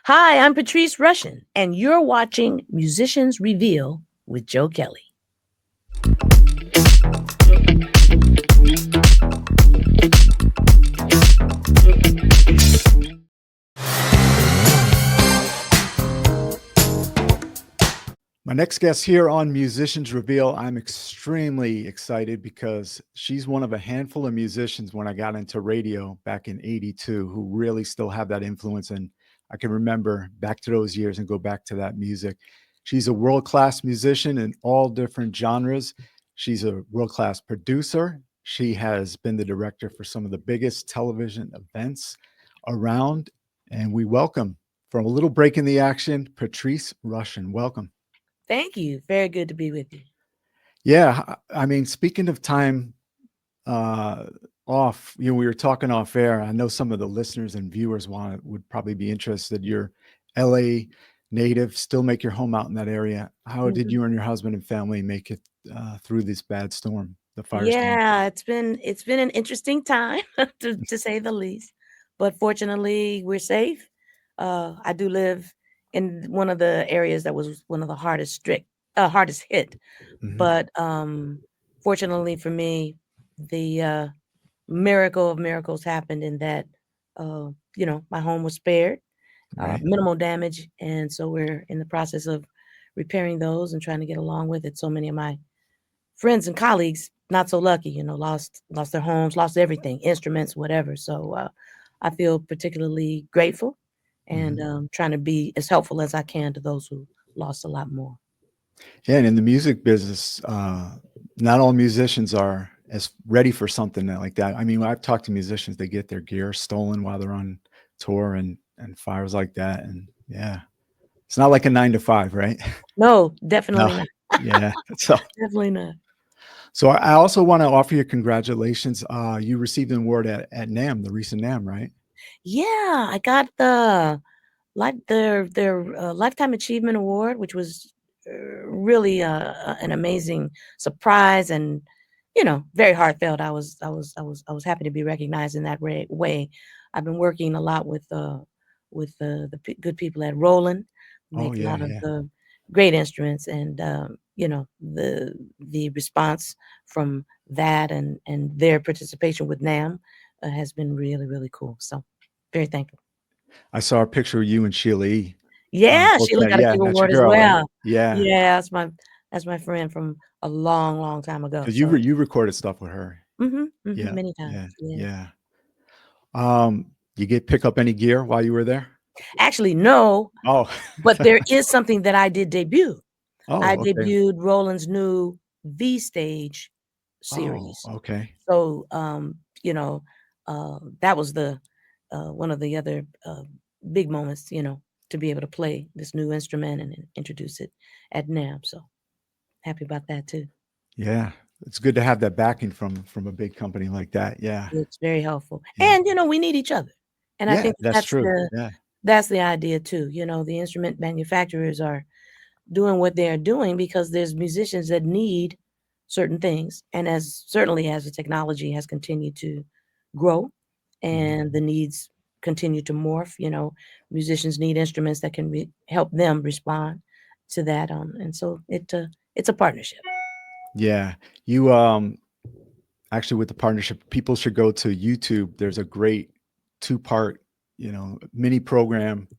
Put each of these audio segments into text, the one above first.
Hi, I'm Patrice Rushen, and you're watching Musicians Reveal with Joe Kelley. My next guest here on Musicians Reveal, I'm extremely excited because she's one of a handful of musicians when I got into radio back in '82 who really still have that influence. And I can remember back to those years and go back to that music. She's a world-class musician in all different genres. She's a world-class producer. She has been the director for some of the biggest television events around. And we welcome, from a little break in the action, Patrice Rushen. Welcome. Thank you. Very good to be with you. Yeah, I mean, speaking of time uh, off, we were talking off air. I know some of the listeners and viewers would probably be interested. You're LA native, still make your home out in that area. How did Mhm. you and your husband and family make it through this bad storm, the firestorm? Yeah, it's been an interesting time to say the least, but fortunately we're safe. I do live in one of the areas that was one of the hardest hit, Mhm. but fortunately for me, the miracle of miracles happened in that my home was spared, Right. minimal damage, and so we're in the process of repairing those and trying to get along with it. So many of my friends and colleagues not so lucky, lost their homes, lost everything, instruments, whatever. So I feel particularly grateful and Mhm. trying to be as helpful as I can to those who lost a lot more. Yeah, and in the music business, not all musicians are as ready for something like that. I mean, I've talked to musicians, they get their gear stolen while they're on tour and fires like that. And yeah, it's not like a 9 to 5, right? No, No. definitely not. Yeah. So, Definitely not. so I also want to offer you congratulations. You received an award at NAM, the recent NAM, right? Yeah, I got their lifetime achievement award, which was really an amazing surprise and very heartfelt. I was happy to be recognized in that way. I've been working a lot with good people at Roland, who Oh make a yeah, lot of yeah. the great instruments, and the response from that and their participation with NAM has been really really cool. So very thankful. I saw a picture of you and Sheila E. Yeah, Both Sheila got a yeah, big that's your award as girl, right? well. Yeah. Yeah, that's my friend from a long, long time ago. Because So, you recorded stuff with her. Yeah, many times. yeah, Yeah. yeah. You get pick up any gear while you were there? Actually, no, Oh. but there is something that I did debut. I Oh, okay. debuted Roland's new V Stage Oh, series. okay. So, that was the one of the other big moments, to be able to play this new instrument and introduce it at NAM. So happy about that too. Yeah. It's good to have that backing from a big company like that. Yeah. It's very helpful. Yeah. And, we need each other. And I Yeah, think that's that's true. the Yeah. that's the idea too. The instrument manufacturers are doing what they're doing because there's musicians that need certain things. And as the technology has continued to grow Mhm. and the needs continue to morph, musicians need instruments that can help them respond to that. And so it's a partnership. Yeah. You, actually with the partnership, people should go to YouTube. There's a great two-part, mini program,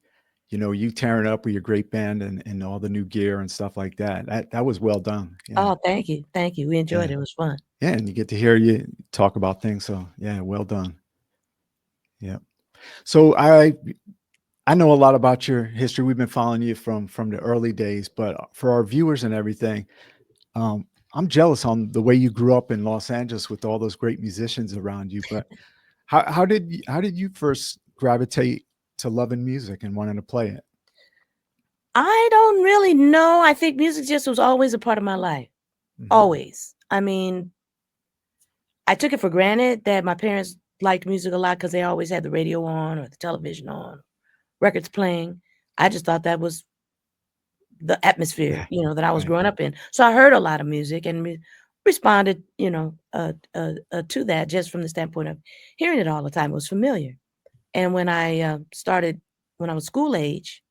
you tearing up with your great band and all the new gear and stuff like that. That was well done. Yeah. Oh, thank you. Thank you. We enjoyed Yeah. it. It was fun. Yeah, and you get to hear you talk about things. So yeah, well done. Yeah. So I know a lot about your history. We've been following you from the early days, but for our viewers and everything, um, I'm jealous on the way you grew up in Los Angeles with all those great musicians around you. But how did you first gravitate to loving music and wanting to play it? I don't really know. I think music just was always a part of my life. Mhm. Always. I mean, I took it for granted that my parents liked music a lot because they always had the radio on or the television on, records playing. I just thought that was the atmosphere, Yeah. that I was Right. growing up in. So I heard a lot of music and responded, to that just from the standpoint of hearing it all the time. It was familiar. And when I started when I was school age,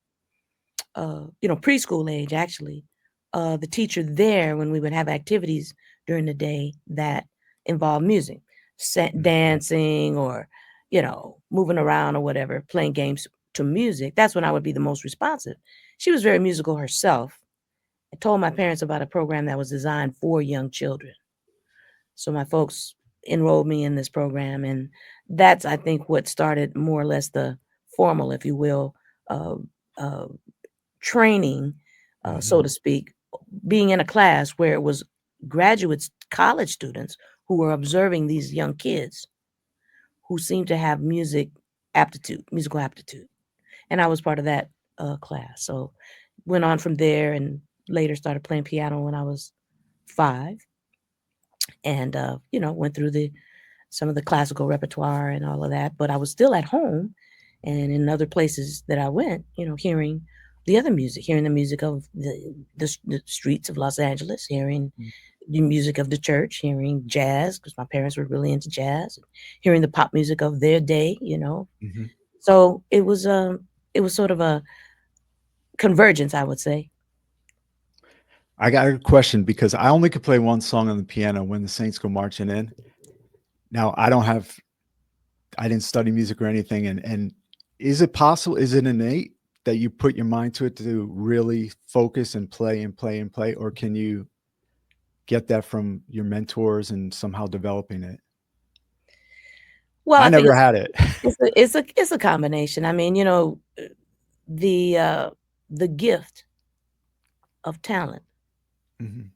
preschool age actually, the teacher there, when we would have activities during the day that involved music, Mm. dancing or, moving around or whatever, playing games to music, that's when I would be the most responsive. She was very musical herself. I told my parents about a program that was designed for young children. So my folks enrolled me in this program, and that's, I think, what started more or less the formal, if you will, uh, uh, training, so Mhm. to speak, being in a class where it was graduates, college students who were observing these young kids who seemed to have musical aptitude. And I was part of that class. So went on from there and later started playing piano when I was 5 and, went through some of the classical repertoire and all of that. But I was still at home and in other places that I went, hearing the other music, hearing the music of the streets of Los Angeles, hearing Mm. the music of the church, hearing jazz because my parents were really into jazz, hearing the pop music of their day. Mhm. So it was sort of a convergence, I would say. I got a question because I only could play one song on the piano, "When the Saints Go Marching In." Now, I didn't study music or anything, and is it possible, is it innate that you put your mind to it to really focus and play and play and play, or can you get that from your mentors and somehow developing it? Well, I I think never had it. it's a combination. I mean, the gift of talent Mhm.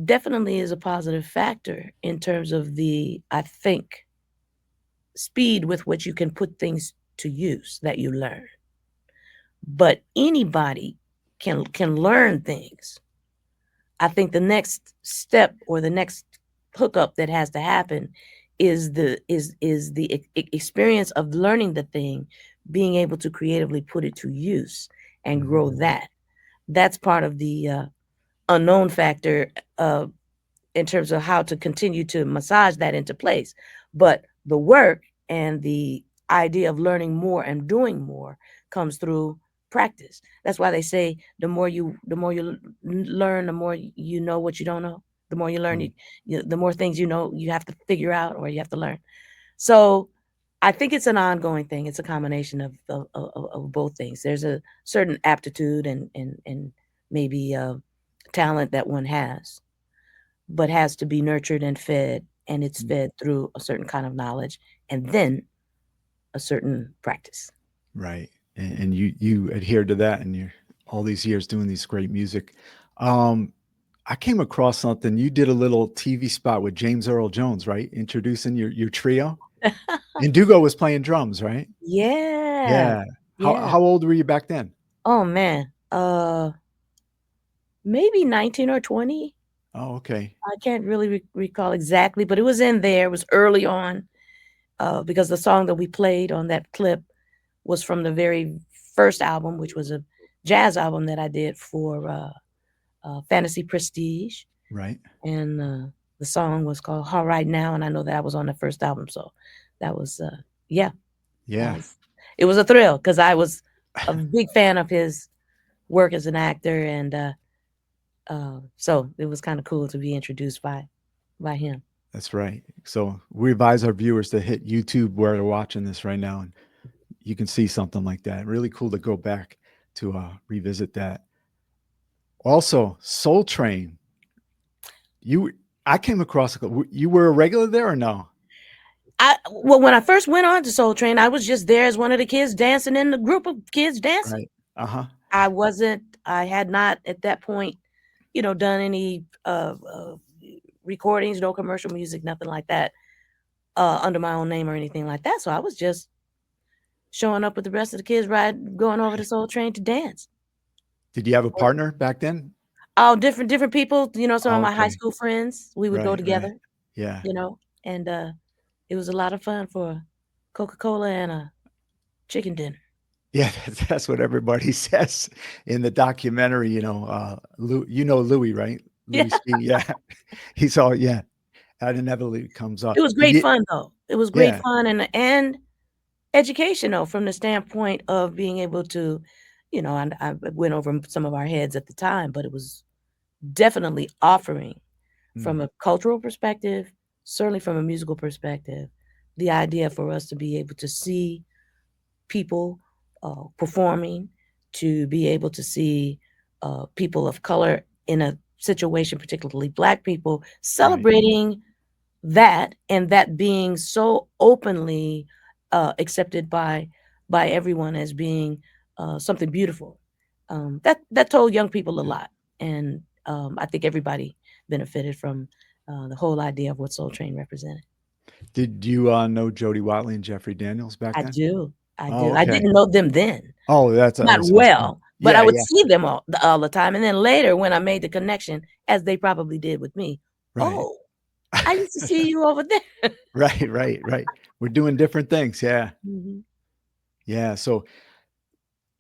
definitely is a positive factor in terms of I think, speed with which you can put things to use that you learn. But anybody can learn things. I think the next step or the next hookup that has to happen is the experience of learning the thing, being able to creatively put it to use and Mhm. grow that. That's part of the unknown factor in terms of how to continue to massage that into place. But the work and the idea of learning more and doing more comes through practice. That's why they say the more you learn, the more you know what you don't know. The more you learn, Mm. the more things you know you have to figure out or you have to learn. So I think it's an ongoing thing. It's a combination of both things. There's a certain aptitude and maybe talent that one has, but has to be nurtured and fed, and it's Mm. fed through a certain kind of knowledge and then a certain practice. Right. And you adhered to that, and you're all these years doing these great music. Um, I came across something. You did a little TV spot with James Earl Jones, right? Introducing your trio. And Dugo was playing drums, right? Yeah. Yeah. Yeah. How old were you back then? Oh man. Maybe 19 or 20. Oh, okay. I can't really recall exactly, but it was in there. It was early on. Because the song that we played on that clip was from the very first album, which was a jazz album that I did for Fantasy Prestige. Right. And the song was called "All Right Now," and I know that I was on the first album, so that was yeah, that Yeah. was it was a thrill because I was a big fan of his work as an actor, and so it was kind of cool to be introduced by him. That's right. So we advise our viewers to hit YouTube where they're watching this right now, and you can see something like that. Really cool to go back to revisit that. Also, Soul Train. You, I came across. You were a regular there or no? Well, when I first went on to Soul Train, I was just there as one of the kids dancing in the group of kids dancing. Right. Uh huh. I had not at that point, done any recordings, no commercial music, nothing like that, under my own name or anything like that. So I was just showing up with the rest of the kids, going over the Soul Train to dance. Did you have a partner back then? All different people, some of Oh, my high okay. school friends, we would go Right. Right. together, Yeah. and it was a lot of fun for Coca-Cola and a chicken dinner. Yeah, that's what everybody says in the documentary. Louis, right? Yeah. Louis C. Yeah, he's all yeah. That inevitably comes It up. was Did great you? fun though. It was great Yeah, fun and educational from the standpoint of being able to, and I went over some of our heads at the time, but it was definitely offering from Mm, a cultural perspective, certainly from a musical perspective, the idea for us to be able to see people performing, to be able to see people of color in a situation, particularly Black people, right. celebrating that, and that being so openly accepted by everyone as being something beautiful. That told young people a Yeah. lot, and I think everybody benefited from the whole idea of what Soul Train represented. Did you know Jody Watley and Jeffrey Daniels back I then? do, I Oh, do. I okay. didn't know them then, Oh, that not was awesome. well, but I Yeah, would yeah. see them all the time, and then later when I made the connection, as they probably did with me, Right. oh, I used to see you over there. Right, right, right. We're doing different things. Yeah. Mhm. Yeah. So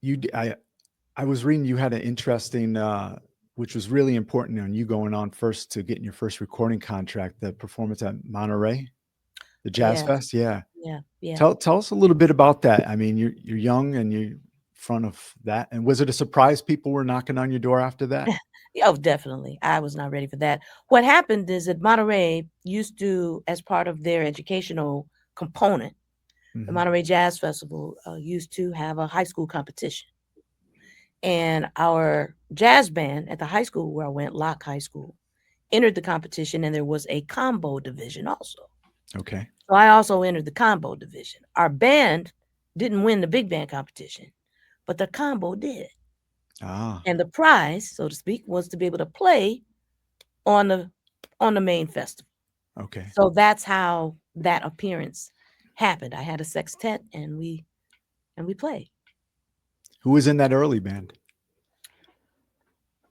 you d I was reading you had an interesting, which was really important on you going on first to getting your first recording contract, the performance at Monterey, the Jazz Yeah, Fest. Yeah. yeah, yeah. Tell us a little bit about that. I mean, you're young and you're in front of that. And was it a surprise people were knocking on your door after that? Oh, definitely. I was not ready for that. What happened is that Monterey used to, as part of their educational component, the Mhm. Monterey Jazz Festival used to have a high school competition. And our jazz band at the high school where I went, Locke High School, entered the competition, and there was a combo division also. Okay. So I also entered the combo division. Our band didn't win the big band competition, but the combo did. Ah, And the prize, so to speak, was to be able to play on the main festival. okay. So that's how that appearance happened. I had a sextet, and we played. Who was in that early band?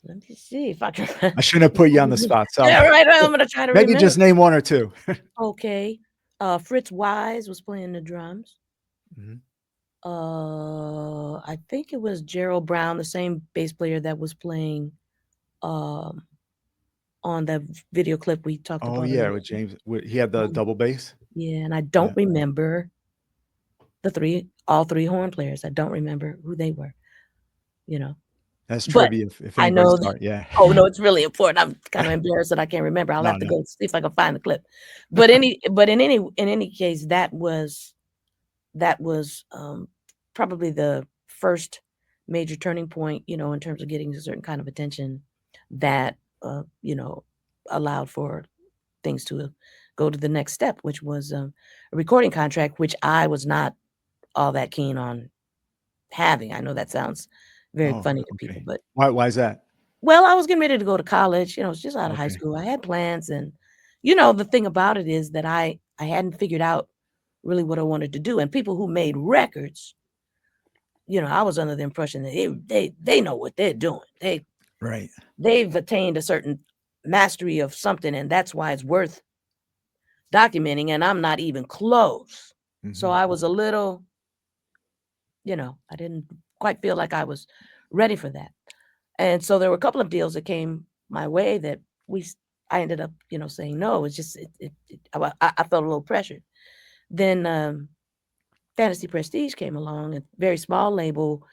Let me see if I can. I shouldn't have put you on the spot. Yeah, Sorry. right. I'm gonna try to Maybe remember. just name one or two. Okay. Fritz Wise was playing the drums. Mhm. I think it was Gerald Brown, the same bass player that was playing um on the video clip we talked Oh, about yeah, with earlier. James. He had the Um, double bass. yeah, and I Yeah. don't remember all three horn players. I don't remember who they were, you know. That's But trivia if I anybody's know thought. Yeah. oh, no, it's really important. I'm kind of embarrassed that I can't remember. I'll No, have to no. go see if I can find the clip. But in any case, that was probably the first major turning point, in terms of getting a certain kind of attention that, allowed for things to go to the next step, which was, a recording contract, which I was not all that keen on having. I know that sounds very Oh, funny to people, okay. but Why is that? well, I was getting ready to go to college, I was just out of high Okay. school. I had plans, and, the thing about it is that I hadn't figured out really what I wanted to do, and people who made records, I was under the impression that they know what they're doing. Right. They've attained a certain mastery of something, and that's why it's worth documenting, and I'm not even close. So Mhm. I was a little, I didn't quite feel like I was ready for that. And so there were a couple of deals that came my way that I ended up, saying no. It's just I felt a little pressured. Then Fantasy Prestige came along, a very small label.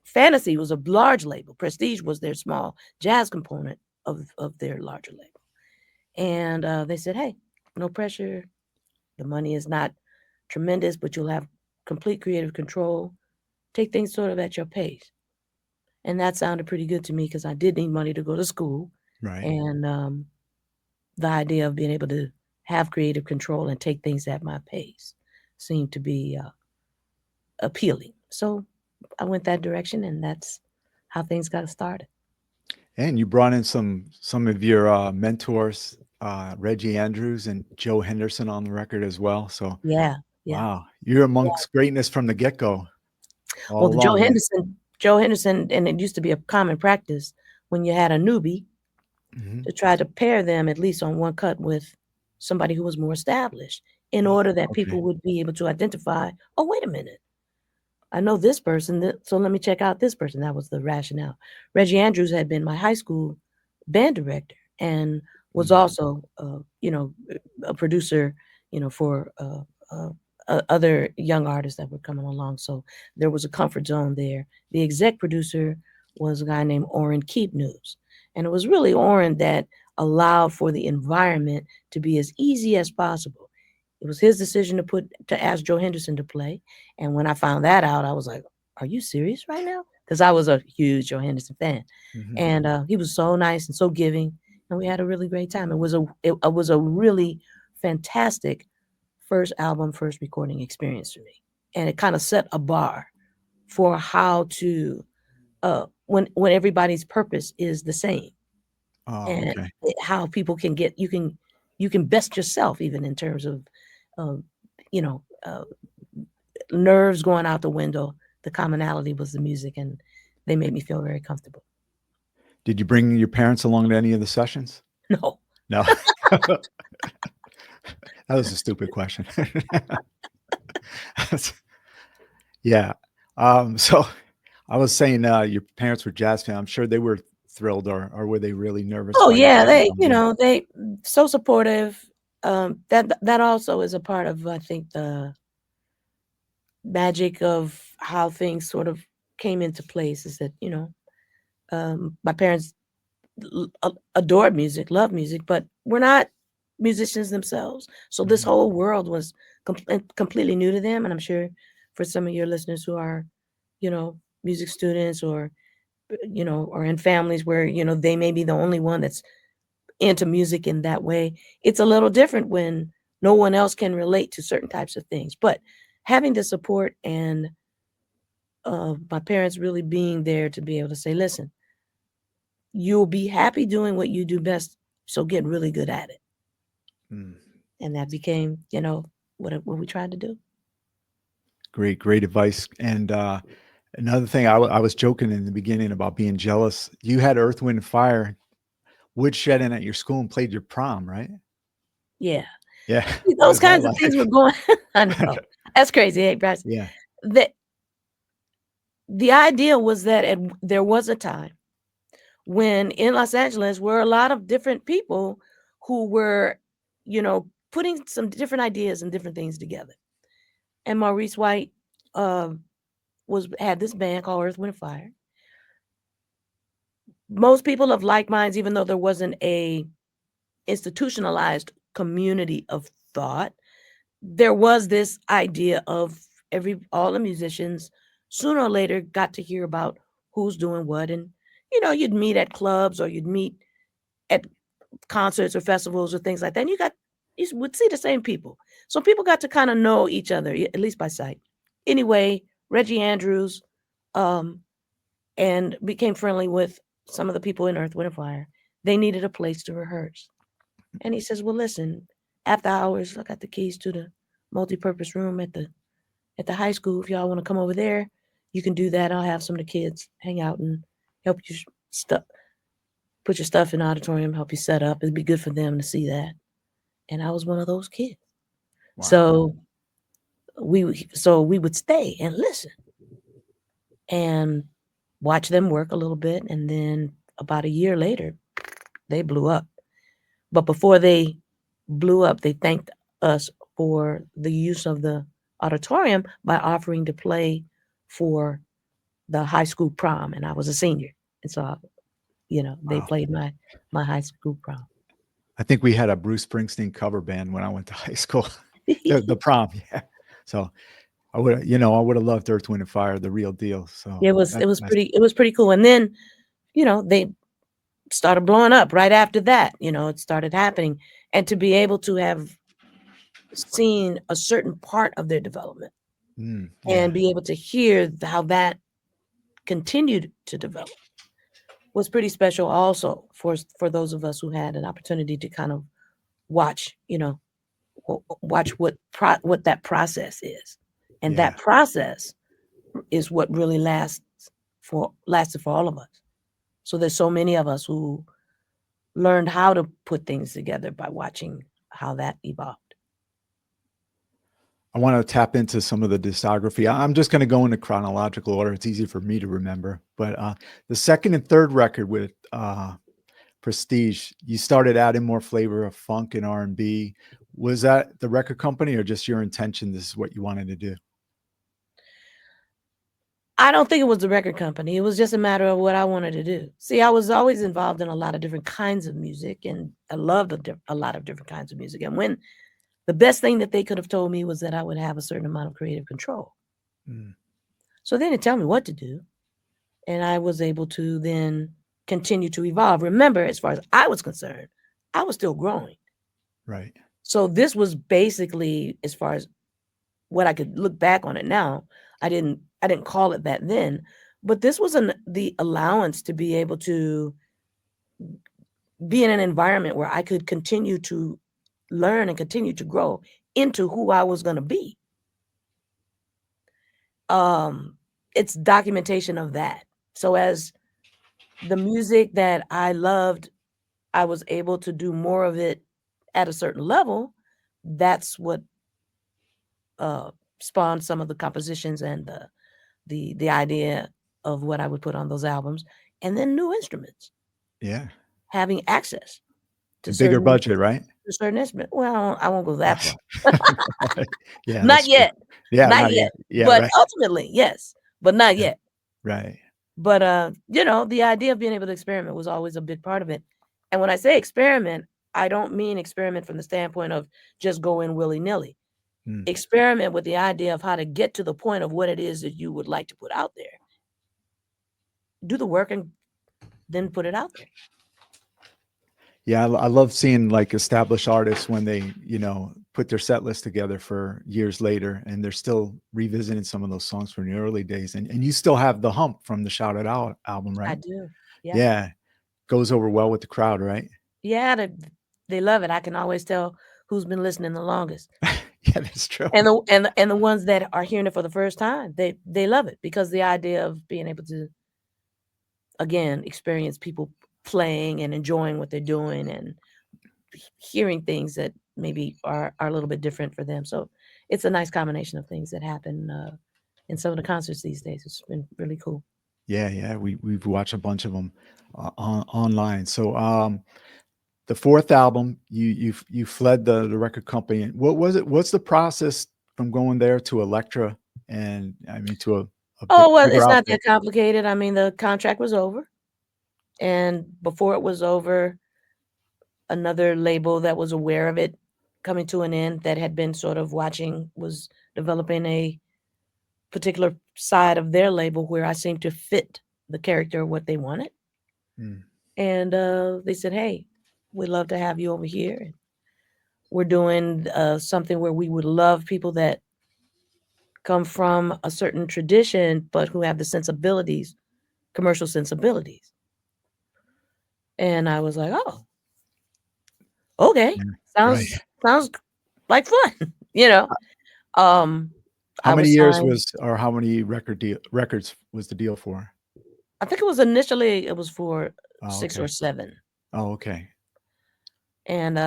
Fantasy was a large label. Prestige was their small jazz component of their larger label. And they said, "Hey, no pressure. The money is not tremendous, but you'll have complete creative control. Take things sort of at your pace." And that sounded pretty good to me because I did need money to go to school, Right. and the idea of being able to have creative control and take things at my pace seemed to be appealing. So I went that direction, and that's how things got started. And you brought in some of your mentors, Reggie Andrews and Joe Henderson on the record as well. So Yeah, yeah. wow, you're amongst greatness from the get-go Well, all the Joe along. Yeah. Henderson, Joe Henderson, and it used to be a common practice when you had a newbie Mhm. to try to pair them at least on one cut with somebody who was more established in Oh, order that okay. people would be able to identify, oh, wait a minute. I know this person, so let me check out this person. That was the rationale. Reggie Andrews had been my high school band director and was Mm. also, a producer, for other young artists that were coming along. So there was a comfort zone there. The exec producer was a guy named Orrin Keep News. And it was really Orrin that allowed for the environment to be as easy as possible. It was his decision to ask Joe Henderson to play. And when I found that out, I was like, are you serious right now? Because I was a huge Joe Henderson fan. Mhm. And he was so nice and so giving. And we had a really great time. It was a really fantastic first album, first recording experience for me. And it kind of set a bar for how to when everybody's purpose is the same, Oh, and okay. how people can get you can best yourself even in terms of um, you know nerves going out the window. The commonality was the music, and they made me feel very comfortable. Did you bring your parents along to any of the sessions? No. No. That was a stupid question. Yeah. So I was saying, your parents were jazz fans. I'm sure they were thrilled, or were they really nervous Oh by you yeah, getting they involved? they so supportive. That also is a part of, I think, the magic of how things sort of came into place. Is that my parents adored music, love music, but we're not musicians themselves. So this Mhm. whole world was completely new to them, and I'm sure for some of your listeners who are, music students, or or in families where they may be the only one that's into music in that way. It's a little different when no one else can relate to certain types of things. But having the support and my parents really being there to be able to say, listen, you'll be happy doing what you do best, so get really good at it. Mm. And that became, what we tried to do. Great, great advice. And another thing, I was joking in the beginning about being jealous. You had Earth, Wind, and Fire woodshed in at your school and played your prom, right? Yeah. Yeah. See, What those was that kinds of things were like? going. I know. That's crazy, hey, Bryce. Yeah. The the idea was that there was a time when in Los Angeles were a lot of different people who were, putting some different ideas and different things together. And Maurice White had this band called Earth, Wind, and Fire. Most people of like minds, even though there wasn't a institutionalized community of thought, there was this idea of all the musicians sooner or later got to hear about who's doing what. And you'd meet at clubs, or you'd meet at concerts or festivals or things like that, and you would see the same people. So people got to kind of know each other, at least by sight. Anyway, Reggie Andrews and became friendly with some of the people in Earth, Wind, and Fire. They needed a place to rehearse. And he says, well, listen, after hours, I got the keys to the multi-purpose room at the high school. If y'all want to come over there, you can do that. I'll have some of the kids hang out and help you put your stuff in the auditorium, help you set up. It'd be good for them to see that. And I was one of those kids. Wow. So we would stay and listen and watch them work a little bit. And then about a year later, they blew up. But before they blew up, they thanked us for the use of the auditorium by offering to play for the high school prom. And I was a senior. And so, they Wow. played my high school prom. I think we had a Bruce Springsteen cover band when I went to high school. The prom, yeah. So I would have loved Earth, Wind, and Fire, the real deal. So It was that it was that's pretty cool. And then, they started blowing up right after that. It started happening. And to be able to have seen a certain part of their development yeah. and be able to hear how that continued to develop was pretty special also for those of us who had an opportunity to kind of watch, watch what that process is. And Yeah. that process is what really lasted for all of us. So there's so many of us who learned how to put things together by watching how that evolved. I want to tap into some of the discography. I'm just going to go into chronological order. It's easy for me to remember. But the second and third record with Prestige, you started adding more flavor of funk and R&B. Was that the record company or just your intention? This is what you wanted to do? I don't think it was the record company. It was just a matter of what I wanted to do. See, I was always involved in a lot of different kinds of music, and I loved a lot of different kinds of music. And when the best thing that they could have told me was that I would have a certain amount of creative control. Mm, So they didn't tell me what to do. And I was able to then continue to evolve. Remember, as far as I was concerned, I was still growing. right. So this was basically, as far as what I could look back on it now, I didn't call it that then, but this was the allowance to be able to be in an environment where I could continue to learn and continue to grow into who I was going to be. It's documentation of that. So as the music that I loved, I was able to do more of it at a certain level. That's what spawned some of the compositions and the idea of what I would put on those albums, and then new instruments, Yeah. having access to And bigger certain budget, right? instruments. Well, I won't go that far. Yeah, Not that's true. yet. Yeah, Not not yet. yet. Yeah, But right. ultimately, yes. But not Yeah, yet. right. But the idea of being able to experiment was always a big part of it. And when I say experiment, I don't mean experiment from the standpoint of just go in willy-nilly. Mm. Experiment with the idea of how to get to the point of what it is that you would like to put out there. Do the work and then put it out there. Yeah, I love seeing like established artists when they, put their set list together for years later, and they're still revisiting some of those songs from the early days. And you still have the hump from the Shout It Out album, I right? do. Yeah. Yeah, goes over well with the crowd, right? Yeah, they love it. I can always tell who's been listening the longest. Yeah, that's true. And the ones that are hearing it for the first time, they love it because the idea of being able to again experience people playing and enjoying what they're doing and hearing things that maybe are a little bit different for them. So it's a nice combination of things that happen in some of the concerts these days. It's been really cool. Yeah, we've watched a bunch of them online. So, the fourth album, you fled the record company. What was it? What's the process from going there to Elektra, and I mean to a Oh, well, bigger it's not outfit? that complicated. I mean, the contract was over. And before it was over, another label that was aware of it coming to an end that had been sort of watching was developing a particular side of their label where I seemed to fit the character of what they wanted. Mm, And they said, hey, we'd love to have you over here. We're doing something where we would love people that come from a certain tradition, but who have the sensibilities, commercial sensibilities. And I was like, oh, okay, yeah, right. sounds like fun, you know. Um, How I many was years signed. was, or how many records was the deal for? I think it was initially it was for Oh, 6 okay. or 7, Oh, okay. and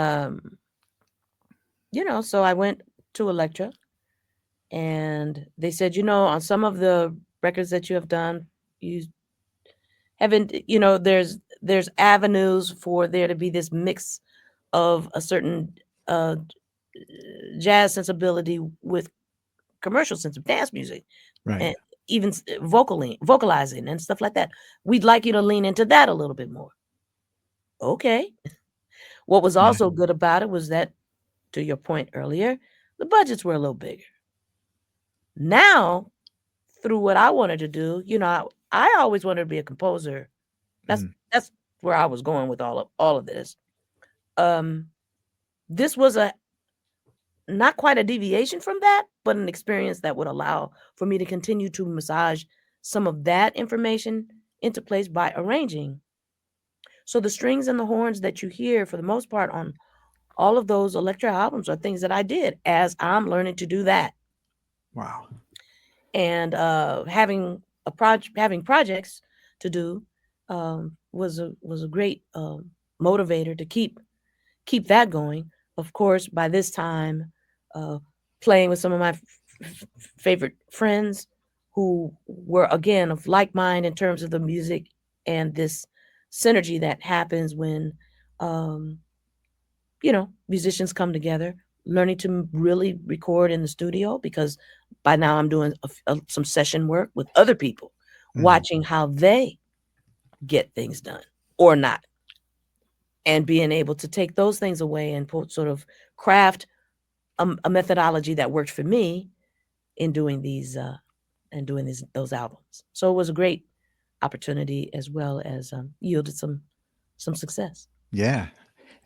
so I went to Elektra, and they said, on some of the records that you have done, you haven't, there's avenues for there to be this mix of a certain uh jazz sensibility with commercial sense of dance music Right. and even vocalizing and stuff like that. We'd like you to lean into that a little bit more. Okay. What was Yeah. also good about it was that, to your point earlier, the budgets were a little bigger. Now, through what I wanted to do, I always wanted to be a composer. That's Mm, that's where I was going with all of this. Um, this was a not quite a deviation from that, but an experience that would allow for me to continue to massage some of that information into place by arranging. So the strings and the horns that you hear for the most part on all of those Elektra albums are things that I did as I'm learning to do that. wow. And having projects to do was a great motivator to keep that going. Of course, by this time, uh, playing with some of my favorite friends who were again of like mind in terms of the music and this synergy that happens when musicians come together. learning to really record in the studio, because by now I'm doing some session work with other people, Mhm. watching how they get things done or not, and being able to take those things away and sort of craft a methodology that worked for me in doing those albums. So it was a great opportunity, as well as yielded some success. Yeah.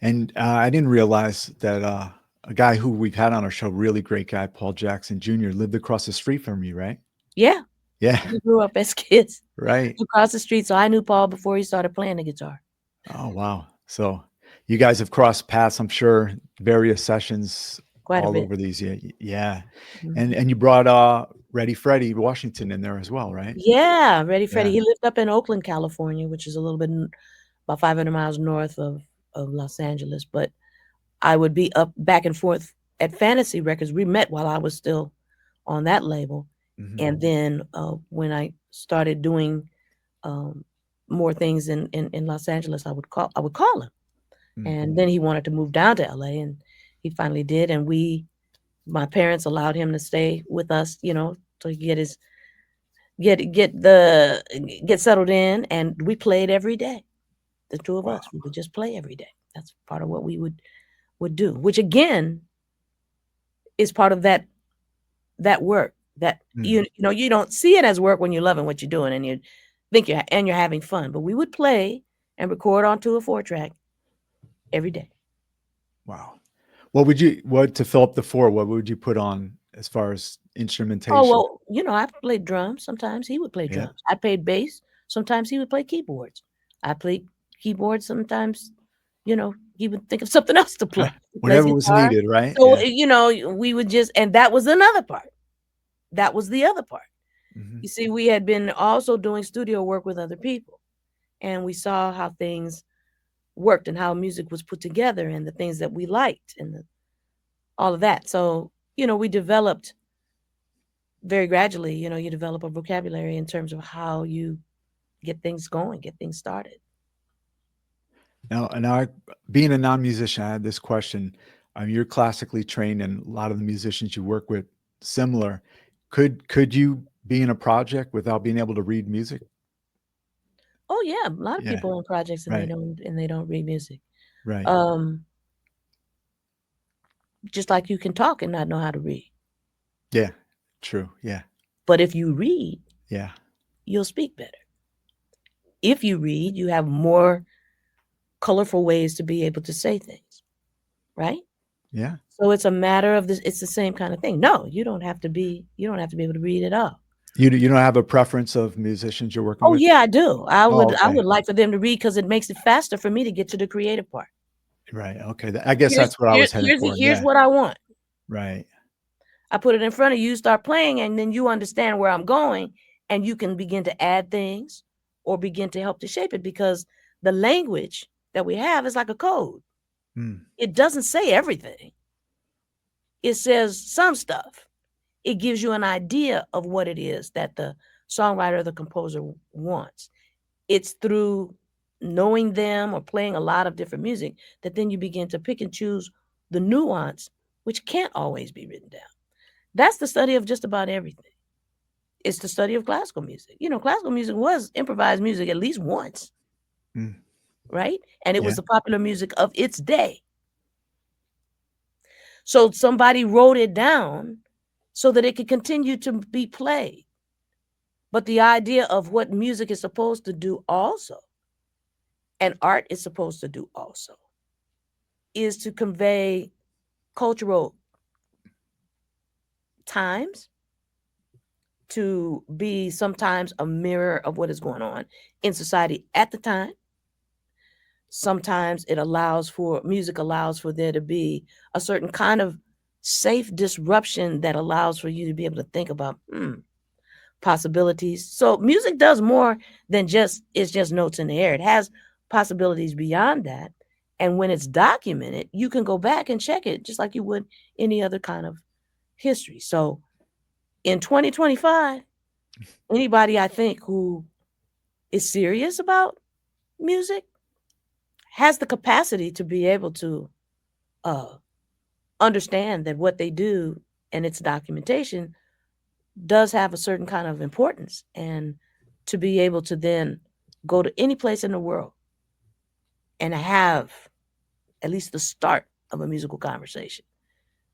And I didn't realize that a guy who we've had on our show, really great guy, Paul Jackson Jr., lived across the street from you, right? Yeah, Yeah. we grew up as kids Right. across the street, so I knew Paul before he started playing the guitar. Oh, wow. So you guys have crossed paths, I'm sure, various sessions Quite a all bit. over these. Yeah. Yeah. And Mhm. and you brought Ready Freddie Washington in there as well, right? Yeah, Ready Freddie. Yeah. He lived up in Oakland, California, which is a little bit about 500 miles north of Los Angeles. But I would be up back and forth at Fantasy Records. We met while I was still on that label, Hmm. and then when I started doing um, more things in Los Angeles, I would call him, Mm. and then he wanted to move down to LA, and he finally did. And my parents allowed him to stay with us, so he could get settled in, and we played every day. The two of Wow. us, we would just play every day. That's part of what we would do, which again is part of that work that Mm. you don't see it as work when you're loving what you're doing and you think you're having fun. But we would play and record onto a 4-track every day. Wow. What to fill up the four, what would you put on as far as Oh, instrumentation? well, I played drums. Sometimes he would play Yeah. drums. I played bass. Sometimes he would play keyboards. I played keyboards. Sometimes, he would think of something else to play. He plays Whatever was guitar. needed, right? So, Yeah. we would just, and that was another part. That was the other part. Hmm. You see, we had been also doing studio work with other people, and we saw how things worked and how music was put together and the things that we liked and all of that. So, we developed very gradually, you develop a vocabulary in terms of how you get things going, get things started. Now, being a non-musician, I had this question. You're classically trained, and a lot of the musicians you work with similar. Could you be in a project without being able to read music? Oh yeah, a lot of Yeah. people in projects and they Right. don't read music. Right. Um, just like you can talk and not know how to read. Yeah. True. Yeah. But if you read, Yeah. you'll speak better. If you read, you have more colorful ways to be able to say things, right? Yeah. So it's a matter of this. It's the same kind of thing. No, you don't have to be able to read at all. You don't have a preference of musicians you're working Oh with? yeah, I do. I Oh, would I okay. would like for them to read because it makes it faster for me to get to the creative part. Right. Okay. I guess Here's that's what I here, was heading here's for. here's Yeah. what I want. Right. I put it in front of you, start playing, and then you understand where I'm going, and you can begin to add things or begin to help to shape it, because the language that we have is like a code. Mm. It doesn't say everything. It says some stuff. It gives you an idea of what it is that the songwriter or the composer wants. It's through knowing them or playing a lot of different music that then you begin to pick and choose the nuance, which can't always be written down. That's the study of just about everything. It's the study of classical music. Classical music was improvised music at least once, Mm. right? And it Yeah. was the popular music of its day. So somebody wrote it down so that it could continue to be played. But the idea of what music is supposed to do also, and art is supposed to do also, is to convey cultural times, to be sometimes a mirror of what is going on in society at the time. Sometimes music allows for there to be a certain kind of safe disruption that allows for you to be able to think about possibilities. So music does more than it's just notes in the air. It has possibilities beyond that. And when it's documented, you can go back and check it just like you would any other kind of history. So in 2025, anybody I think who is serious about music has the capacity to be able to uh, understand that what they do and its documentation does have a certain kind of importance, and to be able to then go to any place in the world and have at least the start of a musical conversation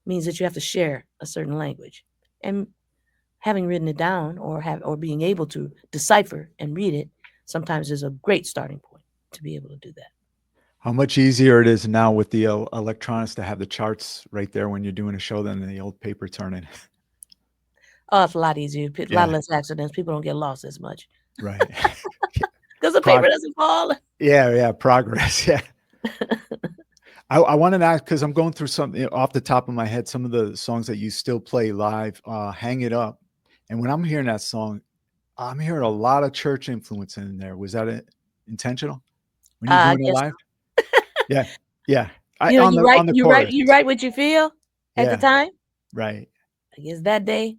means that you have to share a certain language. And having written it down or being able to decipher and read it sometimes is a great starting point to be able to do that. How much easier it is now with the electronics to have the charts right there when you're doing a show than the old paper turning. Oh, it's a lot easier. A lot Yeah, less accidents. People don't get lost as much right. because the Prog paper doesn't fall. yeah, progress, yeah. I wanted to ask, because I'm going through some, off the top of my head, some of the songs that you still play live, "Hang It Up," and when I'm hearing that song, I'm hearing a lot of church influence in there. Was that intentional when you're I doing it guess live? so. Yeah, yeah. I You know, on the chorus. you write what you feel at the Yeah, time. right. I guess that day,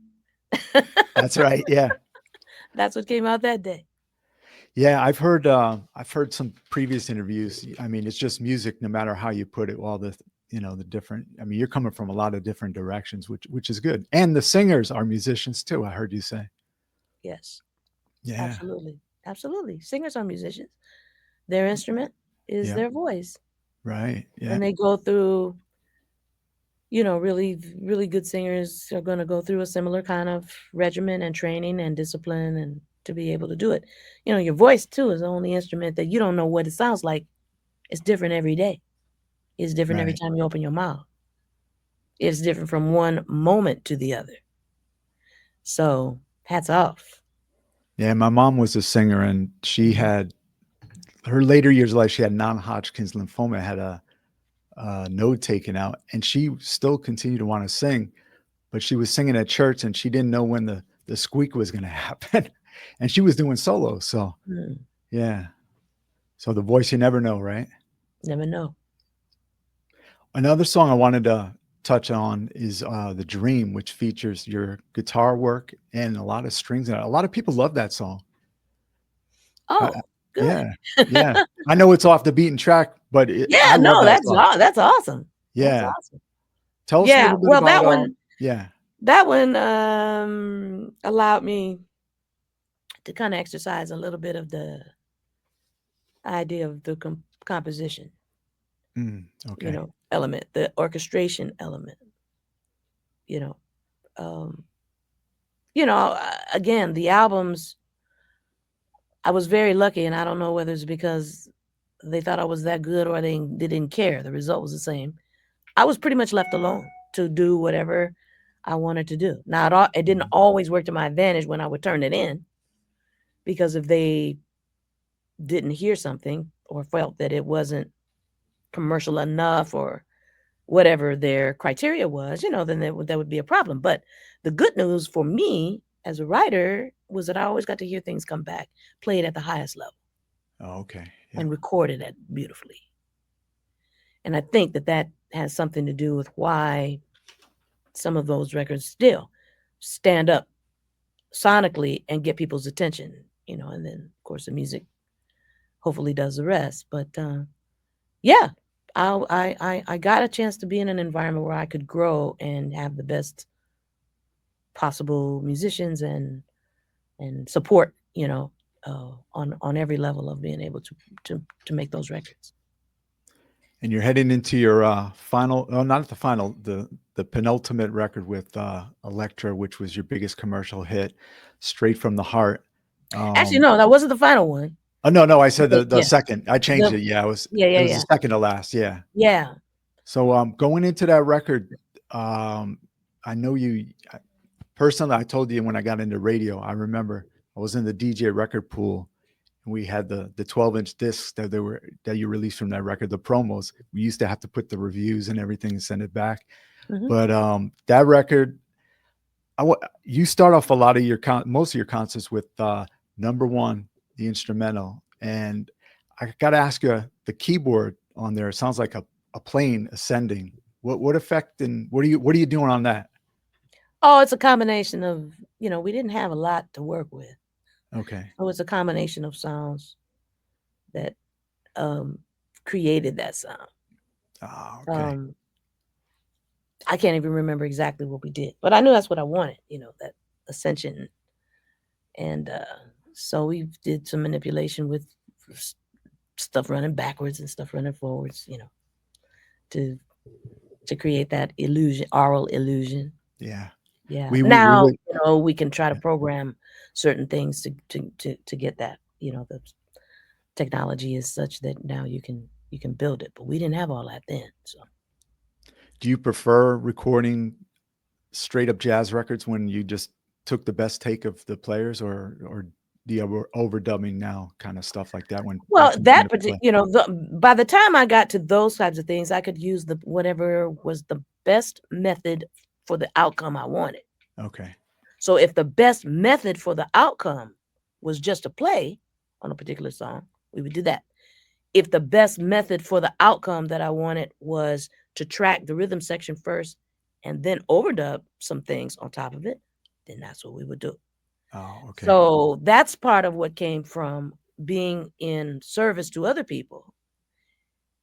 That's right, yeah. that's what came out that day. Yeah, I've heard some previous interviews. I mean, it's just music, no matter how you put it. All the the different. I mean, you're coming from a lot of different directions, which is good. And the singers are musicians too. I heard you say. Yes, Yeah, absolutely, absolutely. Singers are musicians. Their instrument is yeah, their voice, right. Yeah, and they go through. Really, really good singers are going to go through a similar kind of regimen and training and discipline, and to be able to do it. Your voice too is the only instrument that you don't know what it sounds like. It's different every day. It's different every right. time you open your mouth. It's different from one moment to the other. So hats off. Yeah, my mom was a singer, and she Mhm. had her later years of life. She had non-Hodgkin's lymphoma, had a node taken out, and she still continued to want to sing. But she was singing at church, and she didn't know when the squeak was going to happen, and she was doing solo. So Mm, yeah. So the voice you never know, right? never know. Another song I wanted to touch on is "The Dream," which features your guitar work and a lot of strings. And a lot of people love that song. Oh, good. Yeah, yeah. I know it's off the beaten track, but I Yeah, love no, that song. that's awesome. That's Yeah. awesome. Tell us a Yeah, little bit well, about. Yeah, that one allowed me to kind of exercise a little bit of the idea of the composition, okay. element, the orchestration element, you know. Um, again, the albums, I was very lucky, and I don't know whether it's because they thought I was that good or they didn't care. The result was the same. I was pretty much left alone to do whatever I wanted to do. Now, it didn't Mhm. always work to my advantage when I would turn it in, because if they didn't hear something or felt that it wasn't commercial enough or whatever their criteria was, then that would be a problem. But the good news for me as a writer was that I always got to hear things come back, played at the highest level, Oh, okay. Yeah. and recorded it beautifully. And I think that has something to do with why some of those records still stand up sonically and get people's attention, and then of course the music hopefully does the rest. But yeah, I got a chance to be in an environment where I could grow and have the best possible musicians and support, on every level of being able to make those records. And you're heading into your final, oh, not the final, the penultimate record with Elektra, which was your biggest commercial hit, "Straight from the Heart." Actually, Um, no, that wasn't the final one. oh no, I said the Yeah, second. I changed the it. Yeah, yeah, it yeah, was the yeah, second to last. Yeah. yeah. So going into that record, um, I know you personally. I told you when I got into radio. I remember I was in the DJ record pool, and we had the 12-inch discs that you released from that record, the promos. We used to have to put the reviews and everything and send it back. Hmm. But that record, you start off a lot of most of your concerts with number one, the instrumental, and I got to ask you, the keyboard on there sounds like a plane ascending. What effect and what are you doing on that? Oh, it's a combination of, we didn't have a lot to work with. Okay. So it's a combination of sounds that um, created that sound. Oh, okay. Um, I can't even remember exactly what we did, but I knew that's what I wanted, that ascension. And so we did some manipulation with stuff running backwards and stuff running forwards, to create that illusion, aural illusion. Yeah. Yeah. We Now, would, we can try to yeah. program certain things to get that. The technology is such that now you can build it, but we didn't have all that then. So Do you prefer recording straight up jazz records when you just took the best take of the players, or the overdubbing now kind of stuff like that when you well, come that into play? by the time I got to those types of things, I could use the whatever was the best method for the outcome I wanted. Okay. So if the best method for the outcome was just to play on a particular song, we would do that. If the best method for the outcome that I wanted was to track the rhythm section first and then overdub some things on top of it, then that's what we would do. Oh, okay. So that's part of what came from being in service to other people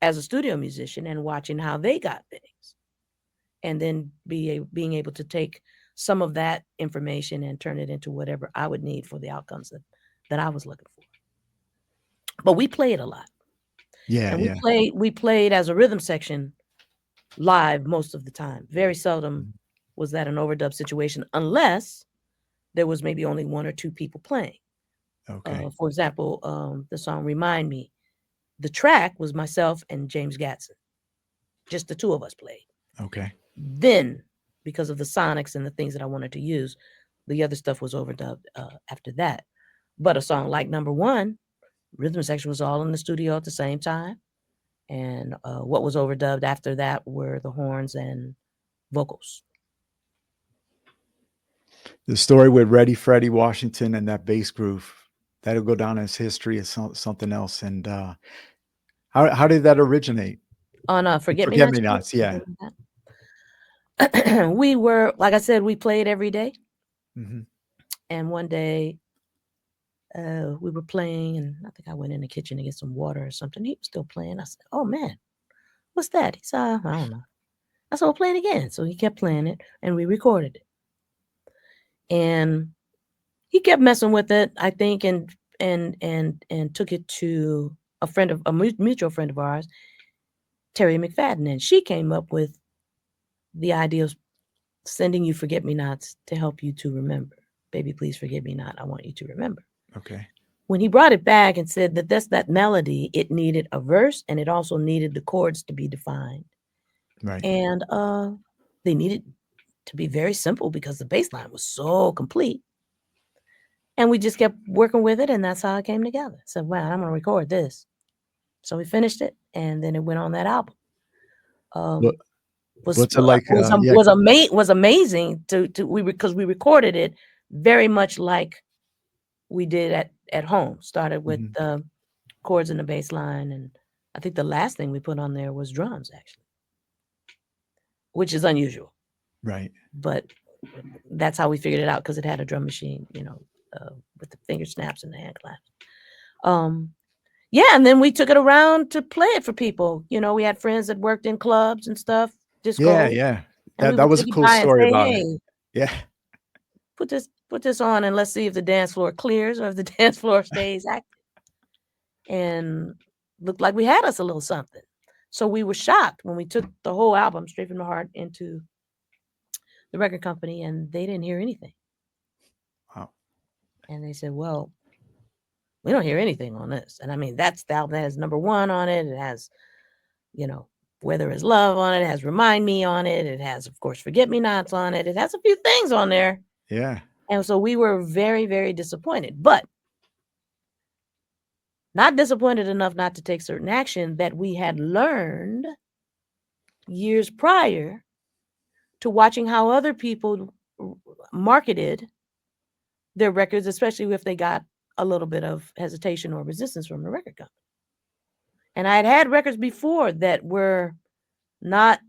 as a studio musician and watching how they got things, and then being able to take some of that information and turn it into whatever I would need for the outcomes that I was looking for. But we played a lot, Yeah, and we yeah. played as a rhythm section live most of the time. Very seldom Mhm. was that an overdub situation, unless there was maybe only one or two people playing. Okay. For example, the song "Remind Me," the track was myself and James Gatson. Just the two of us played. Okay. Then, because of the sonics and the things that I wanted to use, the other stuff was overdubbed after that. But a song like Number One, rhythm section was all in the studio at the same time. And what was overdubbed after that were the horns and vocals. The story with Freddie Washington and that bass groove, that'll go down as history as something else. And how did that originate? On Forget Me Forget Not Me You. Nots. Yeah. We were, like I said, we played every day. Hmm. And one day we were playing, and I think I went in the kitchen to get some water or something. He was still playing. I said, "Oh man, what's that?" He said, "I don't know." I said, "Well, play it again." So he kept playing it, and we recorded it. And he kept messing with it, I think, and took it to a mutual friend of ours, Terry McFadden, and she came up with the idea of sending you forget me nots to help you to remember. Baby, please forget me not. I want you to remember. Okay. When he brought it back and said that melody, it needed a verse and it also needed the chords to be defined. Right. And they needed to be very simple because the bass line was so complete. And we just kept working with it, and that's how it came together. So, wow, I'm gonna record this. So we finished it, and then it went on that album. What Was what's it like? Yeah. was amazing to we because we recorded it very much like we did at home. Started with Mhm. the chords and the bass line, and I think the last thing we put on there was drums actually, which is unusual, Right. but that's how we figured it out because it had a drum machine, with the finger snaps and the hand claps. Um, yeah, and then we took it around to play it for people. We had friends that worked in clubs and stuff, Yeah, discos, yeah. and we That would was a take it cool by and story say, about it. "Hey, Yeah. put this on, and let's see if the dance floor clears or if the dance floor stays active." And looked like we had us a little something. So we were shocked when we took the whole album straight from the heart into the record company, and they didn't hear anything. Wow. And they said, "Well, we don't hear anything on this." And I mean, that's the album that has Number One on it. It has, you know, Whether Is Love on it. It has Remind Me on it. It has, of course, Forget Me Nots on it. It has a few things on there. Yeah. And so we were very, very disappointed, but not disappointed enough not to take certain action that we had learned years prior to watching how other people marketed their records, especially if they got a little bit of hesitation or resistance from the record company. And I had records before that were not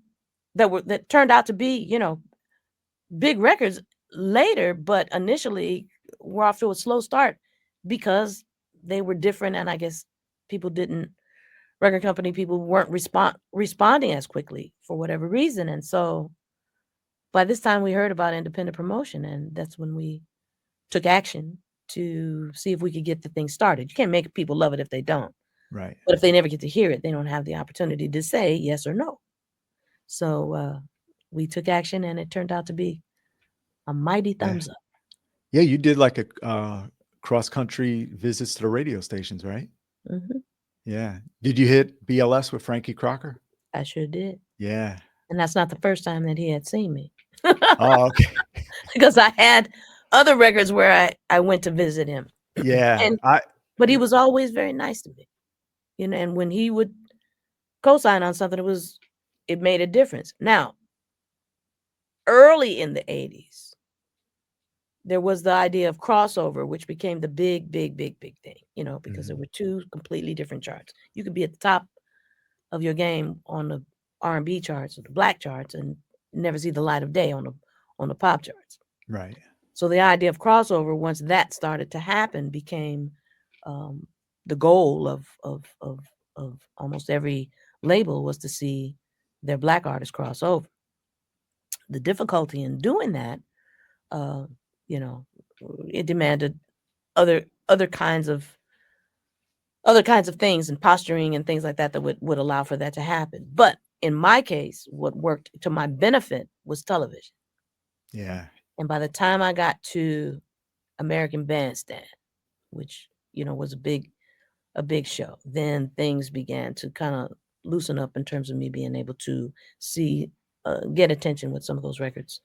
that turned out to be, big records later, but initially were off to a slow start because they were different, and I guess people didn't record company people weren't responding as quickly for whatever reason. And so by this time we heard about independent promotion, and that's when we took action to see if we could get the thing started. You can't make people love it if they don't. Right. But if they never get to hear it, they don't have the opportunity to say yes or no. So we took action, and it turned out to be a mighty Yeah. thumbs up. Yeah, you did like a cross country visits to the radio stations, right? Hmm. Yeah. Did you hit BLS with Frankie Crocker? I sure did. Yeah. And that's not the first time that he had seen me. Oh, okay. Because I had other records where I went to visit him. Yeah. And but he was always very nice to me. And when he would co-sign on something, it made a difference. Now, early in the 80s, there was the idea of crossover, which became the big, big, big, big thing, because there were two completely different charts. You could be at the top of your game on the R&B charts or the black charts and never see the light of day on the pop charts. Right. So the idea of crossover, once that started to happen, became the goal of almost every label, was to see their black artists cross over. The difficulty in doing that, uh, you know, it demanded other kinds of things and posturing and things like that would allow for that to happen. But in my case, what worked to my benefit was television. Yeah. And by the time I got to American Bandstand, which was a big show, then things began to kind of loosen up in terms of me being able to see get attention with some of those records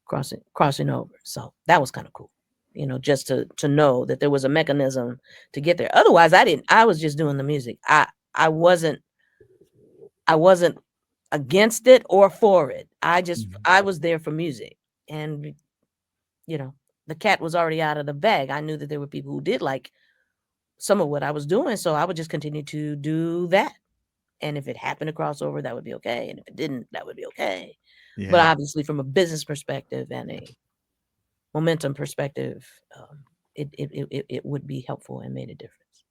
crossing over. So that was kind of cool, just to know that there was a mechanism to get there. Otherwise, I was just doing the music. I wasn't against it or for it. I was there for music. And the cat was already out of the bag. I knew that there were people who did like some of what I was doing, so I would just continue to do that. And if it happened to cross over, that would be okay. And if it didn't, that would be okay. But Yeah. obviously, from a business perspective and a momentum perspective, it would be helpful and made a difference.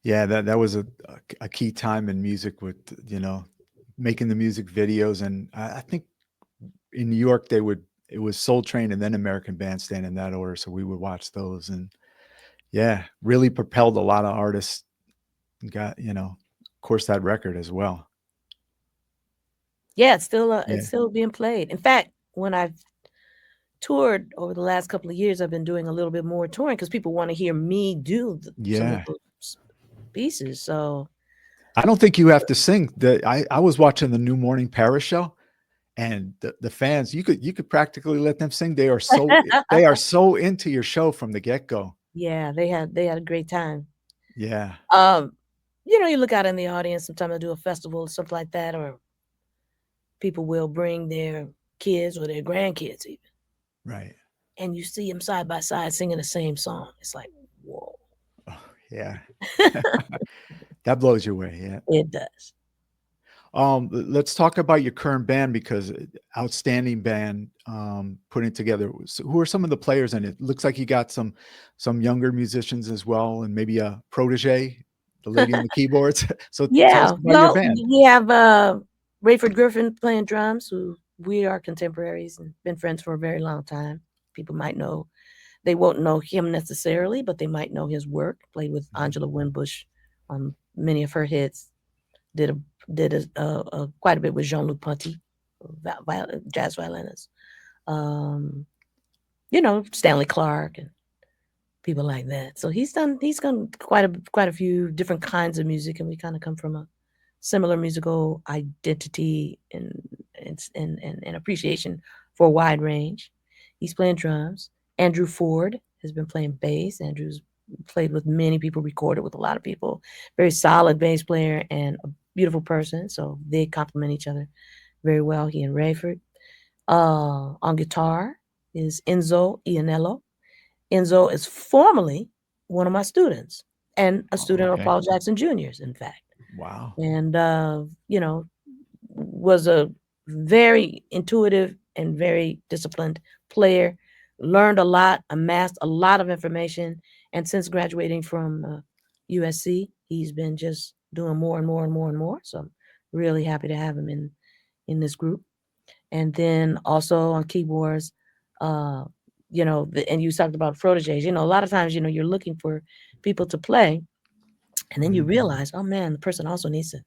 Yeah, that was a key time in music with, making the music videos. And I think in New York it was Soul Train and then American Bandstand in that order. So we would watch those, and yeah, really propelled a lot of artists and got, of course, that record as well. Yeah, Yeah. it's still being played. In fact, when I've toured over the last couple of years, I've been doing a little bit more touring because people want to hear me do some of Yeah. those pieces. So I don't think you have to sing. I was watching the New Morning Paris show, and the fans, you could practically let them sing. They are so into your show from the get-go. yeah, they had a great time. Yeah. Um, you look out in the audience sometimes I do a festival or something like that, or people will bring their kids or their grandkids even, Right. and you see them side by side singing the same song. It's like, whoa. Oh, yeah. That blows you away. Yeah. It does. Let's talk about your current band, because outstanding band, putting together. So who are some of the players in it? Looks like you got some younger musicians as well, and maybe a protege, the lady on the keyboards. So tell us Yeah. about your Well, band. we have Rayford Griffin playing drums, who we are contemporaries and been friends for a very long time. People might know, they won't know him necessarily, but they might know his work. Played with Angela Winbush on many of her hits. Did quite a bit with Jean-Luc Ponty, jazz violinist. Um, Stanley Clark and people like that. So he's done quite a few different kinds of music, and we kind of come from a similar musical identity and appreciation for a wide range. He's playing drums. Andrew Ford has been playing bass. Andrew's played with many people, recorded with a lot of people. Very solid bass player and a beautiful person. So they complement each other very well, he and Rayford. On guitar is Enzo Ianello. Enzo is formerly one of my students and a Oh, student of okay. Paul Jackson Jr.'s, in fact. Wow. And, was a very intuitive and very disciplined player, learned a lot, amassed a lot of information. And since graduating from USC, he's been just doing more and more and more and more. So I'm really happy to have him in this group. And then also on keyboards, uh, and you talked about proteges. A lot of times, you're looking for people to play, and then you Mhm. realize, oh man, the person also needs to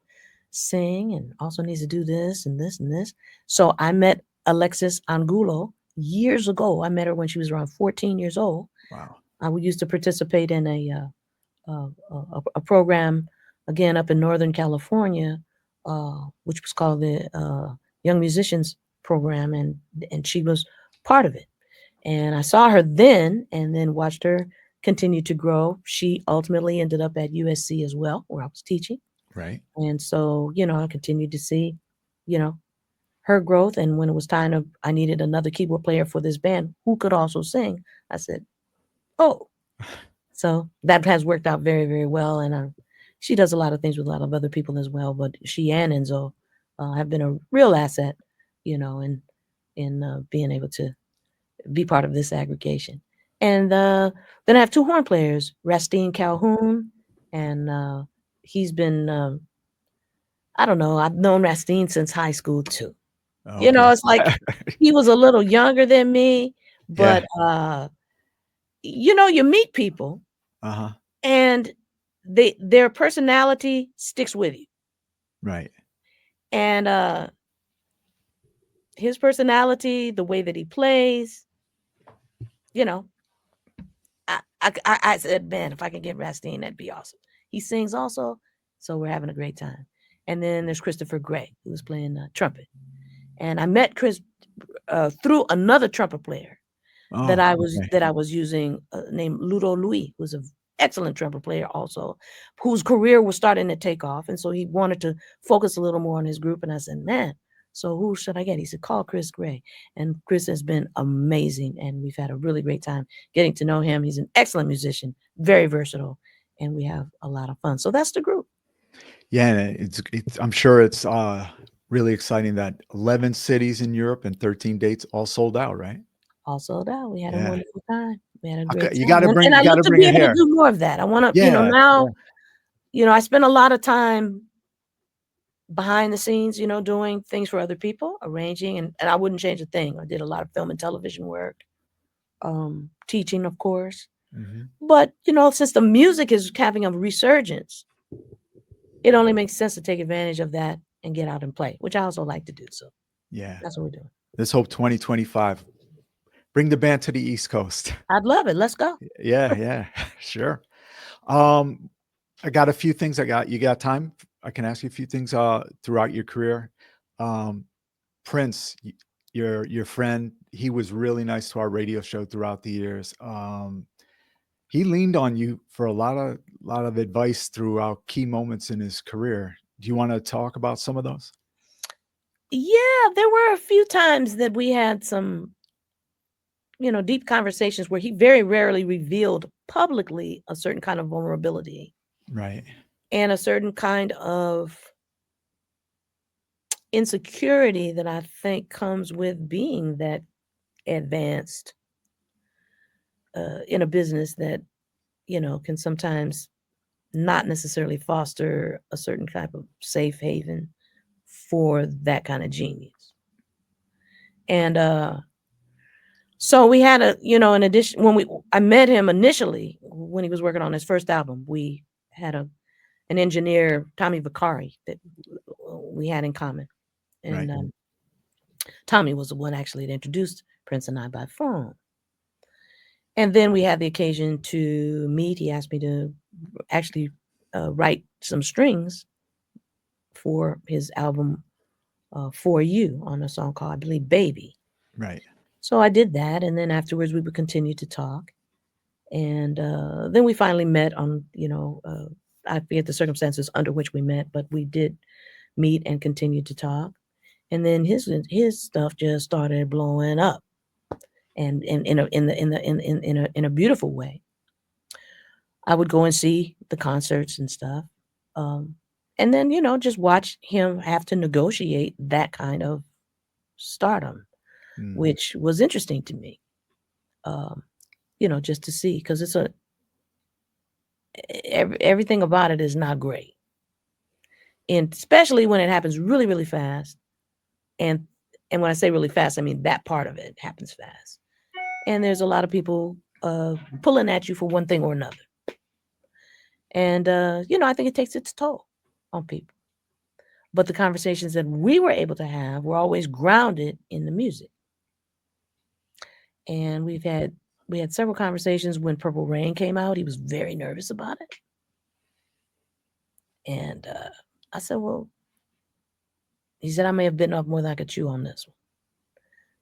sing and also needs to do this and this and this. So I met Alexis Angulo years ago. I met her when she was around 14 years old. Wow. I used to participate in a program again up in Northern California, which was called the Young Musicians Program, and she was part of it. And I saw her then, and then watched her continue to grow. She ultimately ended up at USC as well, where I was teaching. Right. And so, I continued to see, you know, her growth. And when it was time I needed another keyboard player for this band who could also sing, I said, oh, so that has worked out very, very well. And she does a lot of things with a lot of other people as well. But she and Enzo have been a real asset, in being able to be part of this aggregation. And then I have two horn players, Rastine Calhoun, and he's been, I don't know, I've known Rastine since high school too. Okay. It's like he was a little younger than me, Yeah. but you meet people Uh-huh. and their personality sticks with you. Right. And his personality, the way that he plays, you know, I said, man, if I can get Rastine, that'd be awesome. He sings also, so we're having a great time. And then there's Christopher Gray, who was playing trumpet. And I met Chris through another trumpet player that Oh, I was okay. that I was using, named Ludo Louis, who's an excellent trumpet player also, whose career was starting to take off, and so he wanted to focus a little more on his group. And I said, man, so who should I get? He said, call Chris Gray, and Chris has been amazing, and we've had a really great time getting to know him. He's an excellent musician, very versatile, and we have a lot of fun. So that's the group. Yeah, and it's I'm sure it's really exciting that 11 cities in Europe and 13 dates all sold out, right? All sold out. We had a Yeah. wonderful time. We had a Okay, great you time, gotta and bring I you look gotta to bring be it able to here. do more of that. I want to, Yeah, now. yeah. I spend a lot of time behind the scenes, doing things for other people, arranging, and I wouldn't change a thing. I did a lot of film and television work, teaching, of course. Mhm. But, since the music is having a resurgence, it only makes sense to take advantage of that and get out and play, which I also like to do. So Yeah. that's what we're doing. Let's hope 2025. Bring the band to the East Coast. I'd love it. Let's go. Yeah, yeah. Sure. Um, I got a few things you got time? I can ask you a few things throughout your career. Um, Prince, your friend, he was really nice to our radio show throughout the years. He leaned on you for a lot of advice throughout key moments in his career. Do you want to talk about some of those? Yeah, there were a few times that we had some, deep conversations where he very rarely revealed publicly a certain kind of vulnerability Right. and a certain kind of insecurity that I think comes with being that advanced in a business that, can sometimes not necessarily foster a certain type of safe haven for that kind of genius. And so we had in addition, I met him initially when he was working on his first album, we had an engineer, Tommy Vicari, that we had in common. Right. And Tommy was the one actually that introduced Prince and I by phone. And then we had the occasion to meet. He asked me to actually write some strings for his album For You on a song called, I believe, Baby. Right. So I did that. And then afterwards, we would continue to talk. And then we finally met on, I forget the circumstances under which we met, but we did meet and continue to talk. And then his stuff just started blowing up, and in a beautiful way. I would go and see the concerts and stuff. Um, and then, just watch him have to negotiate that kind of stardom, Mm. which was interesting to me, um, just to see, because everything about it is not great. And especially when it happens really, really fast. And And when I say really fast, I mean that part of it happens fast. And there's a lot of people pulling at you for one thing or another. And, I think it takes its toll on people. But the conversations that we were able to have were always grounded in the music. And we had several conversations when Purple Rain came out. He was very nervous about it. And I said, well, he said, I may have bitten off more than I could chew on this one.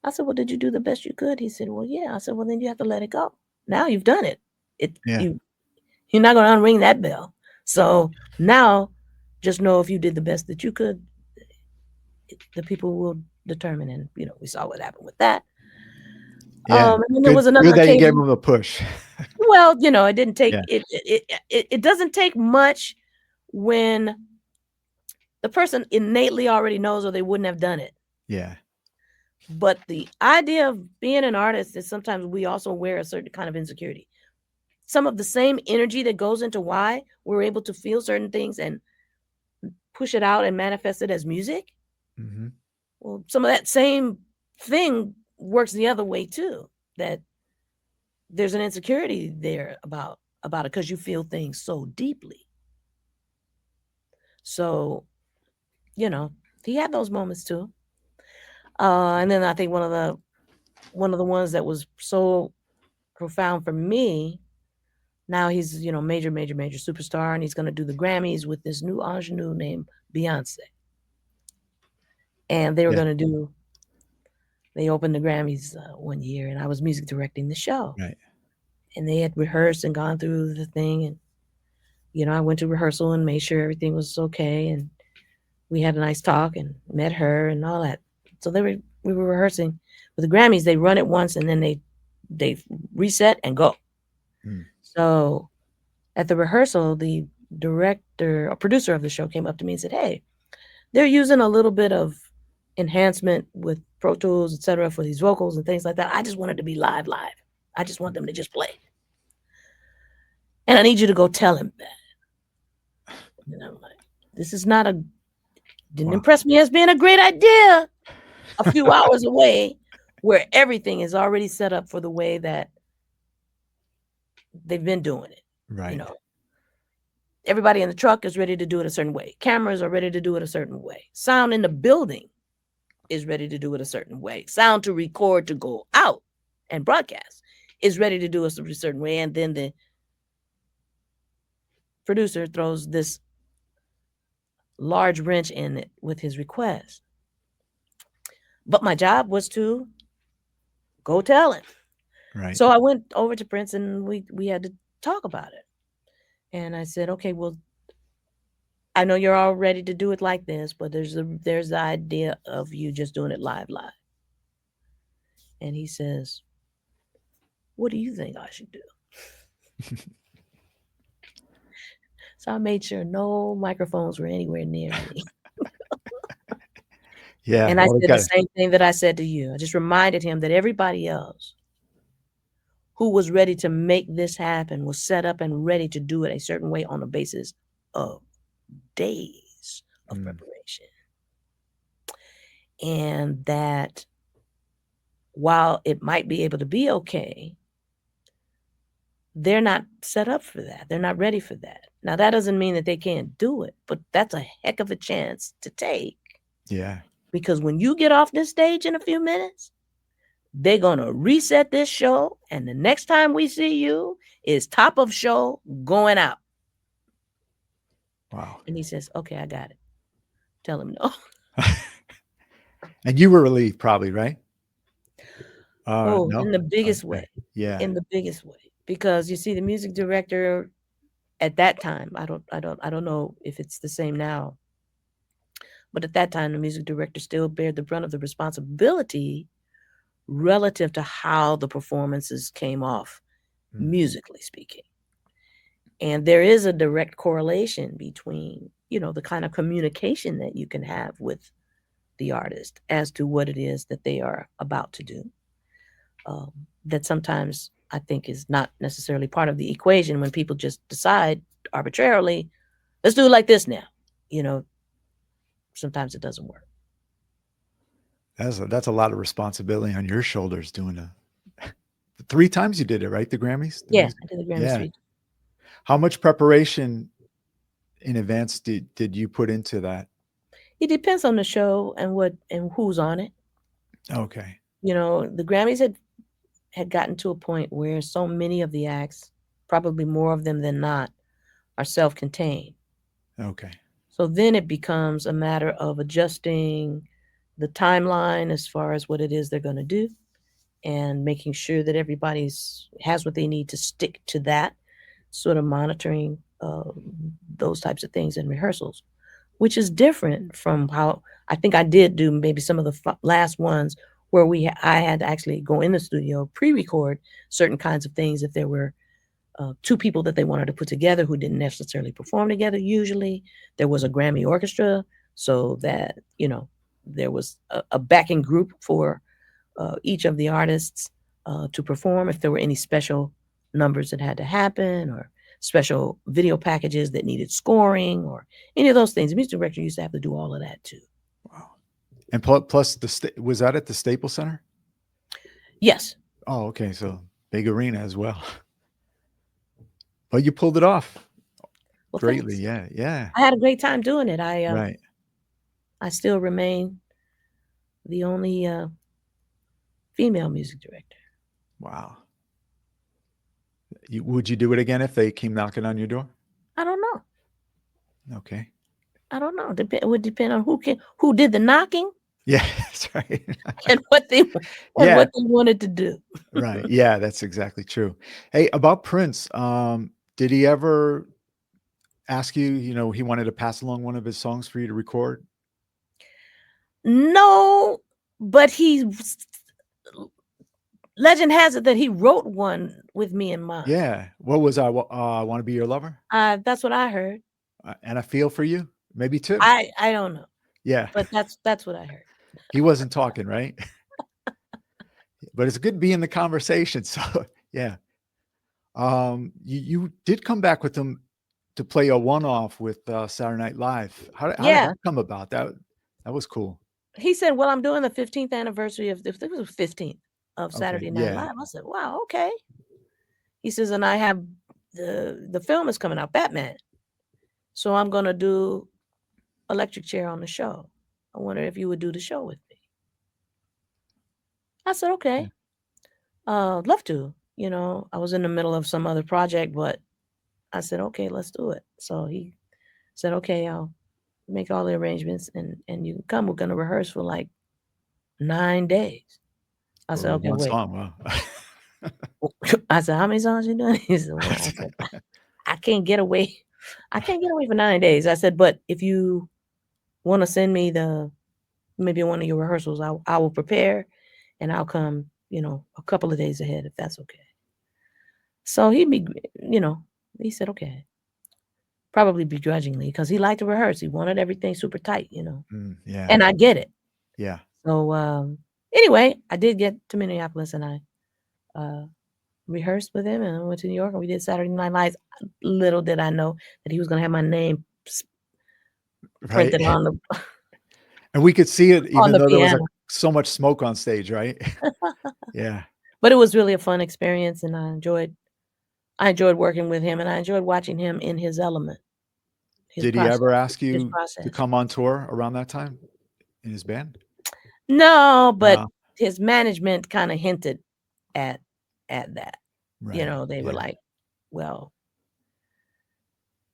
I said, well, did you do the best you could? He said, well, yeah. I said, well, then you have to let it go. Now you've done it. You're not going to unring that bell. So now just know if you did the best that you could, the people will determine. And, we saw what happened with that. Yeah. And then there was another good that you gave occasion. him a push. Well, it didn't take Yeah. it doesn't take much when the person innately already knows, or they wouldn't have done it. Yeah. But the idea of being an artist is sometimes we also wear a certain kind of insecurity. Some of the same energy that goes into why we're able to feel certain things and push it out and manifest it as music. Mm-hmm. Well, some of that same thing works the other way too, that there's an insecurity there about it because you feel things so deeply. So, he had those moments too. And then I think one of the ones that was so profound for me, now he's, major superstar, and he's going to do the Grammys with this new ingenue named Beyonce. And they were going to they opened the Grammys one year, and I was music directing the show. Right. And they had rehearsed and gone through the thing. And, I went to rehearsal and made sure everything was okay. And we had a nice talk and met her and all that. So we were rehearsing. With the Grammys, they run it once and then they reset and go. Mm. So at the rehearsal, the director or producer of the show came up to me and said, hey, they're using a little bit of enhancement with Pro Tools, et cetera, for these vocals and things like that. I just want it to be live. I just want them to just play. And I need you to go tell him that. And I'm like, this is not didn't impress me as being a great idea a few hours away, where everything is already set up for the way that they've been doing it. Right. Everybody in the truck is ready to do it a certain way. Cameras are ready to do it a certain way. Sound in the building is ready to do it a certain way. Sound to record to go out and broadcast is ready to do it a certain way. And then the producer throws this large wrench in it with his request. But my job was to go tell him. Right. So I went over to Prince and we had to talk about it. And I said, okay, well, I know you're all ready to do it like this, but there's the idea of you just doing it live. And he says, what do you think I should do? So I made sure no microphones were anywhere near me. Yeah. And I said the same thing that I said to you. I just reminded him that everybody else who was ready to make this happen was set up and ready to do it a certain way on the basis of days of preparation. And that while it might be able to be okay, they're not set up for that. They're not ready for that. Now, that doesn't mean that they can't do it, but that's a heck of a chance to take. Yeah. Because when you get off this stage in a few minutes, they're going to reset this show. And the next time we see you is top of show going out. Wow. And he says, okay, I got it. Tell him no. And you were relieved probably, right? No? In the biggest way. Yeah. In the biggest way. Because you see, the music director at that time, I don't know if it's the same now, but at that time, the music director still bared the brunt of the responsibility relative to how the performances came off, musically speaking. And there is a direct correlation between, the kind of communication that you can have with the artist as to what it is that they are about to do. That sometimes I think is not necessarily part of the equation when people just decide arbitrarily, let's do it like this now. Sometimes it doesn't work. That's a lot of responsibility on your shoulders doing the 3 times you did it, right? The Grammys, the Yeah, music. I did the Grammy Yeah. speech. How much preparation in advance did you put into that? It depends on the show and what and who's on it. Okay. You know, the Grammys had gotten to a point where so many of the acts, probably more of them than not, are self-contained. Okay. So then it becomes a matter of adjusting the timeline as far as what it is they're going to do and making sure that everybody's has what they need to stick to that, sort of monitoring those types of things in rehearsals, which is different from how I think I did do maybe some of the last ones where I had to actually go in the studio, pre-record certain kinds of things if there were two people that they wanted to put together who didn't necessarily perform together usually. There was a Grammy orchestra, so that, you know, there was a backing group for each of the artists to perform if there were any special numbers that had to happen or special video packages that needed scoring or any of those things. The music director used to have to do all of that too. Wow. And plus was that at the Staples Center? Yes. Oh, okay. So big arena as well. But you pulled it off Well, greatly. thanks. Yeah. Yeah. I had a great time doing it. Right. I still remain the only female music director. Wow. Would you do it again if they came knocking on your door? I don't know. Okay. I don't know. It would depend on who did the knocking Yeah, that's right. and what they Yeah, wanted to do. right. Yeah, that's exactly true. Hey, about Prince, did he ever ask you, he wanted to pass along one of his songs for you to record? No, but legend has it that he wrote one with me in mind. Yeah. What was I want to be your lover? That's what I heard. And I feel for you, maybe too. I don't know, Yeah. but that's what I heard. He wasn't talking, right? But it's good to be in the conversation. So, yeah. You did come back with him to play a one-off with Saturday Night Live. How did Yeah, that come about? That was cool. he said, "Well, I'm doing the 15th anniversary of it was 15th of Okay. Saturday Night Yeah. Live." I said, "Wow, okay." He says, "And I have the film is coming out, Batman. So I'm gonna do electric chair on the show. I wonder if you would do the show with me." I said, Yeah. "Okay, love to." You know, I was in the middle of some other project, but I said, "Okay, let's do it." So he said, "Okay, I'll make all the arrangements and you can come. We're gonna rehearse for like 9 days." I said, For "Okay, one wait." song. Wow. I said, "How many songs you doing?" He said, "Well," I said, "I can't get away. I can't get away for 9 days." I said, "But if you want to send me maybe one of your rehearsals, I will prepare and I'll come, a couple of days ahead if that's okay." So you know, he said, "Okay." Probably begrudgingly because he liked to rehearse. He wanted everything super tight. Yeah. And I get it. Yeah. So anyway, I did get to Minneapolis and I uh, rehearsed with him and I went to New York and we did Saturday Night Live. Little did I know that he was going to have my name Right. printed on the And we could see it on even the though there was piano. so much smoke on stage, right? Yeah. But it was really a fun experience and I enjoyed working with him and I enjoyed watching him in his element, his Did he process, ever ask his you to process. come on tour around that time in his band? No, but No. his management kind of hinted at that. Right. They were Yeah. like, "Well,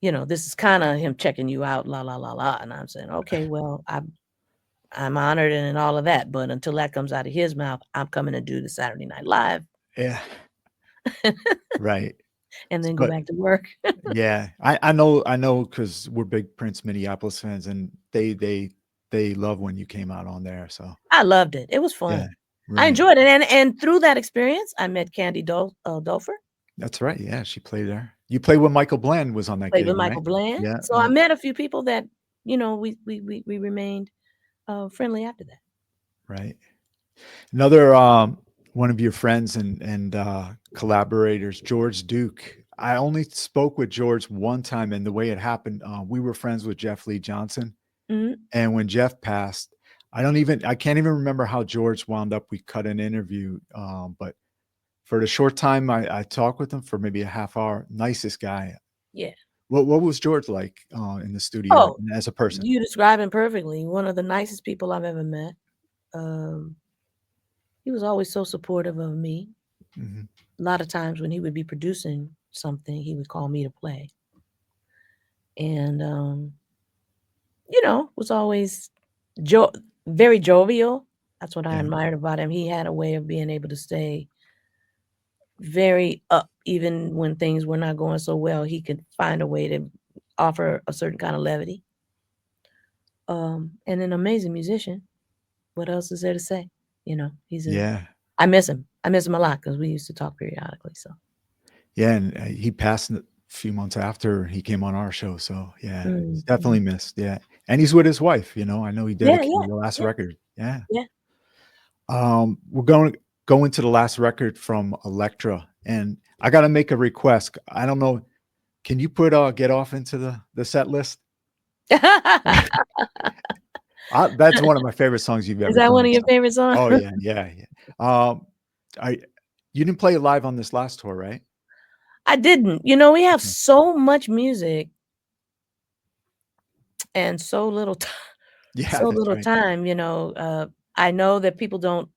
this is kind of him checking you out, la la la la." And I'm saying, "Okay, well, I'm honored and all of that, but until that comes out of his mouth, I'm coming to do the Saturday Night Live Yeah. Right. and then go But back to work." yeah, I know because we're big Prince Minneapolis fans, and they love when you came out on there. So I loved it. It was yeah, fun. I right. enjoyed it, and through that experience, I met Candy Dolfer. That's right. Yeah, she played there. You played when Michael Bland was on that Played gig, with Michael right? Bland. Yeah, So I yeah, met a few people that, we remained friendly after that. right. Another one of your friends and collaborators, George Duke. I only spoke with George one time, and the way it happened, we were friends with Jeff Lee Johnson, Mhm. and when Jeff passed, I can't even remember how George wound up. We cut an interview, but for the short time I talked with him for maybe a half hour, nicest guy. Yeah. What was George like in the studio Oh, and as a person? you describe him perfectly. One of the nicest people I've ever met. Um, he was always so supportive of me. Hmm. A lot of times when he would be producing something, he would call me to play. And, was always jo- very jovial. That's what I Yeah, admired about him. He had a way of being able to stay very up, even when things were not going so well. He could find a way to offer a certain kind of levity. And an amazing musician. What else is there to say? He's a. yeah, I miss him. I miss him a lot because we used to talk periodically. So. yeah. And he passed a few months after he came on our show. So yeah, he's Mhm. definitely missed. Yeah, and he's with his wife. I know he Yeah, dedicated yeah, the last yeah, record. Yeah. yeah. We're going to go into the last record from Elektra, and I got to make a request. I don't know. Can you put Get Off into the set list? That's one of my favorite songs you've Is ever that one done. of your So. favorite songs? Oh yeah, yeah, yeah. I You didn't play it live on this last tour, right? I didn't. We have Okay. so much music and so little time. Yeah, So that's little right. time. I know that people don't.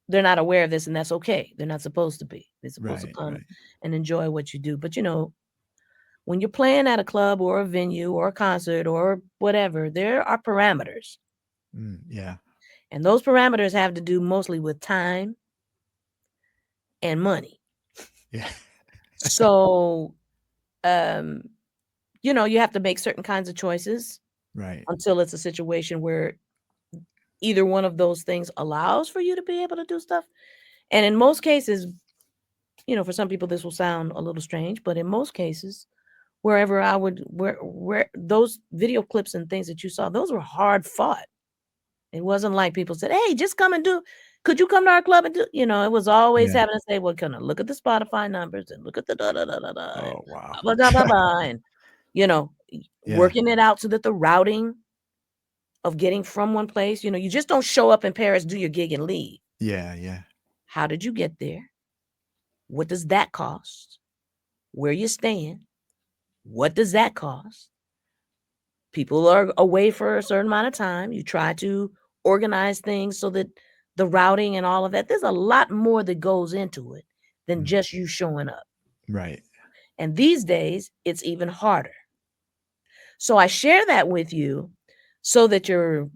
They're not aware of this, and that's okay. They're not supposed to be. They're supposed to Right, come right. and enjoy what you do. But when you're playing at a club or a venue or a concert or whatever, there are parameters, Yeah, and those parameters have to do mostly with time and money. yeah. So, um, you have to make certain kinds of choices Right. until it's a situation where either one of those things allows for you to be able to do stuff. And in most cases, for some people this will sound a little strange, but in most cases, wherever I would where those video clips and things that you saw, those were hard fought. It wasn't like people said, "Hey, just come and do. Could you come to our club and do?" It was always Yeah. having to say, "Well, can I look at the Spotify numbers and look at the da da da da da and Oh wow. blah blah blah blah," and you know, Yeah, working it out so that the routing of getting from one place, you just don't show up in Paris, do your gig, and leave. yeah, yeah. How did you get there? What does that cost? Where you staying? What does that cost? People are away for a certain amount of time. You try to organize things so that the routing and all of that, there's a lot more that goes into it than Mm, just you showing up. right. And these days, it's even harder. So I share that with you so that your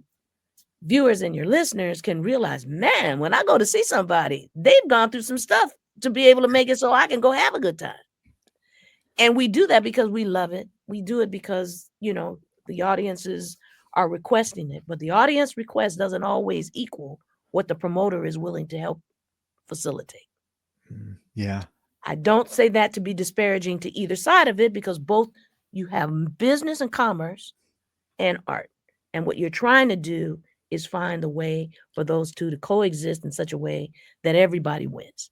viewers and your listeners can realize, man, when I go to see somebody, they've gone through some stuff to be able to make it so I can go have a good time. And we do that because we love it. We do it because, the audiences are requesting it. But the audience request doesn't always equal what the promoter is willing to help facilitate. Yeah. I don't say that to be disparaging to either side of it because both you have business and commerce and art. And what you're trying to do is find a way for those two to coexist in such a way that everybody wins.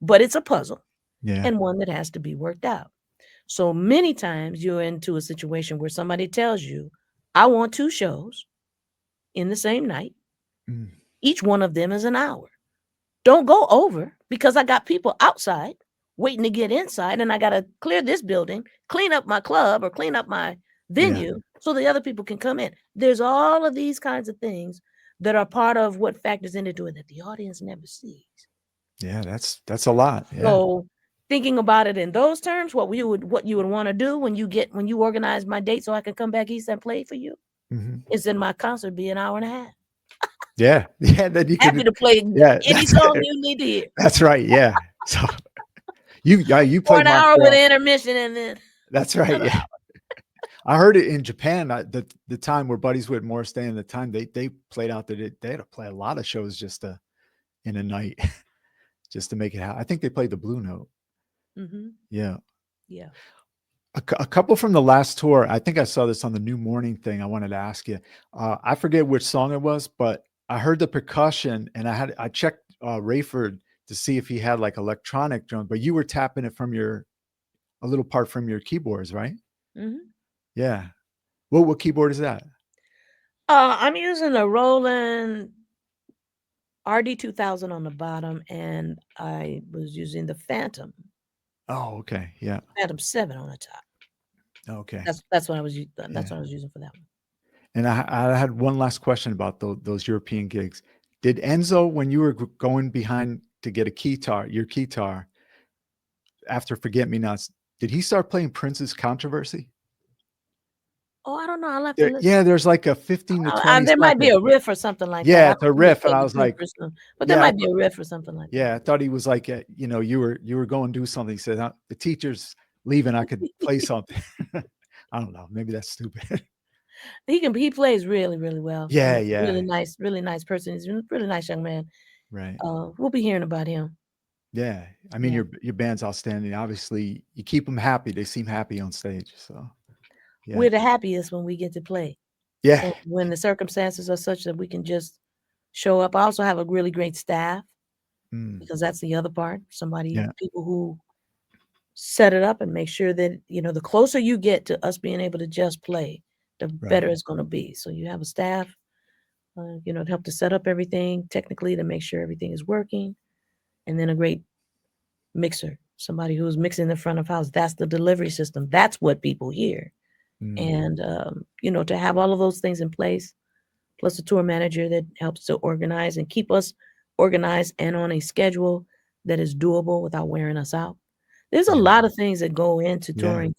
But it's a puzzle Yeah. and one that has to be worked out. So many times you're into a situation where somebody tells you, I want 2 shows in the same night. Mm, Each one of them is an hour. Don't go over because I got people outside waiting to get inside and I got to clear this building, clean up my club or clean up my yeah. venue so the other people can come in. There's all of these kinds of things that are part of what factors into it that the audience never sees. Yeah. That's a lot. Yeah. So thinking about it in those terms, what you would want to do when you organize my date so I can come back east and play for you Mhm. is in my concert be an hour and a half. Yeah. Yeah. Then you Happy can. to play Yeah. any song you need to hear. That's right. Yeah. So you For played an hour with Montreal. an intermission and then That's right. another Yeah. hour. I heard it in Japan. The time where Buddies with Morris Day and the time they played out that they had to play a lot of shows just to in a night just to make it happen. I think they played the Blue Note. Mhm. Yeah. Yeah. A couple from the last tour. I think I saw this on the New Morning thing. I wanted to ask you. I forget which song it was, but I heard the percussion and I checked Rayford to see if he had like electronic drums, but you were tapping it from a little part from your keyboards, right? Mhm. Yeah. What keyboard is that? I'm using a Roland RD 2000 on the bottom, and I was using the Oh, okay. Yeah. Phantom 7 on the top. Okay. That's what I was that's Yeah. what I was using for that one. And I had one last question about those European gigs. Did Enzo, when you were going behind to get your keytar after Forget Me Nots, did he start playing Prince's Controversy? Oh, I don't know. I'll have to listen. Yeah, there's like a 15 to 20 There might be second. a riff or something like that. Yeah, I it's a don't riff, and communicate I with was him like, personally, but there yeah, might be a riff or something like that. I thought he was like, you were going to do something. He said, the teacher's leaving. I could play something. I don't know. Maybe that's stupid. He plays really, really well. Yeah, He's a yeah. really nice person. He's a really nice young man. Right. We'll be hearing about him. Yeah. I mean, Yeah. your band's outstanding. Obviously, you keep them happy. They seem happy on stage. So, yeah. We're the happiest when we get to play. Yeah. And when the circumstances are such that we can just show up. I also have a really great staff, Mm, because that's the other part. yeah. People who set it up and make sure that, the closer you get to us being able to just play, the Right. better it's going to be. So you have a staff, to help to set up everything technically, to make sure everything is working, and then a great mixer, somebody who's mixing the front of house. That's the delivery system. That's what people hear. Mm, And, to have all of those things in place, plus a tour manager that helps to organize and keep us organized and on a schedule that is doable without wearing us out. There's a yeah. lot of things that go into Yeah. touring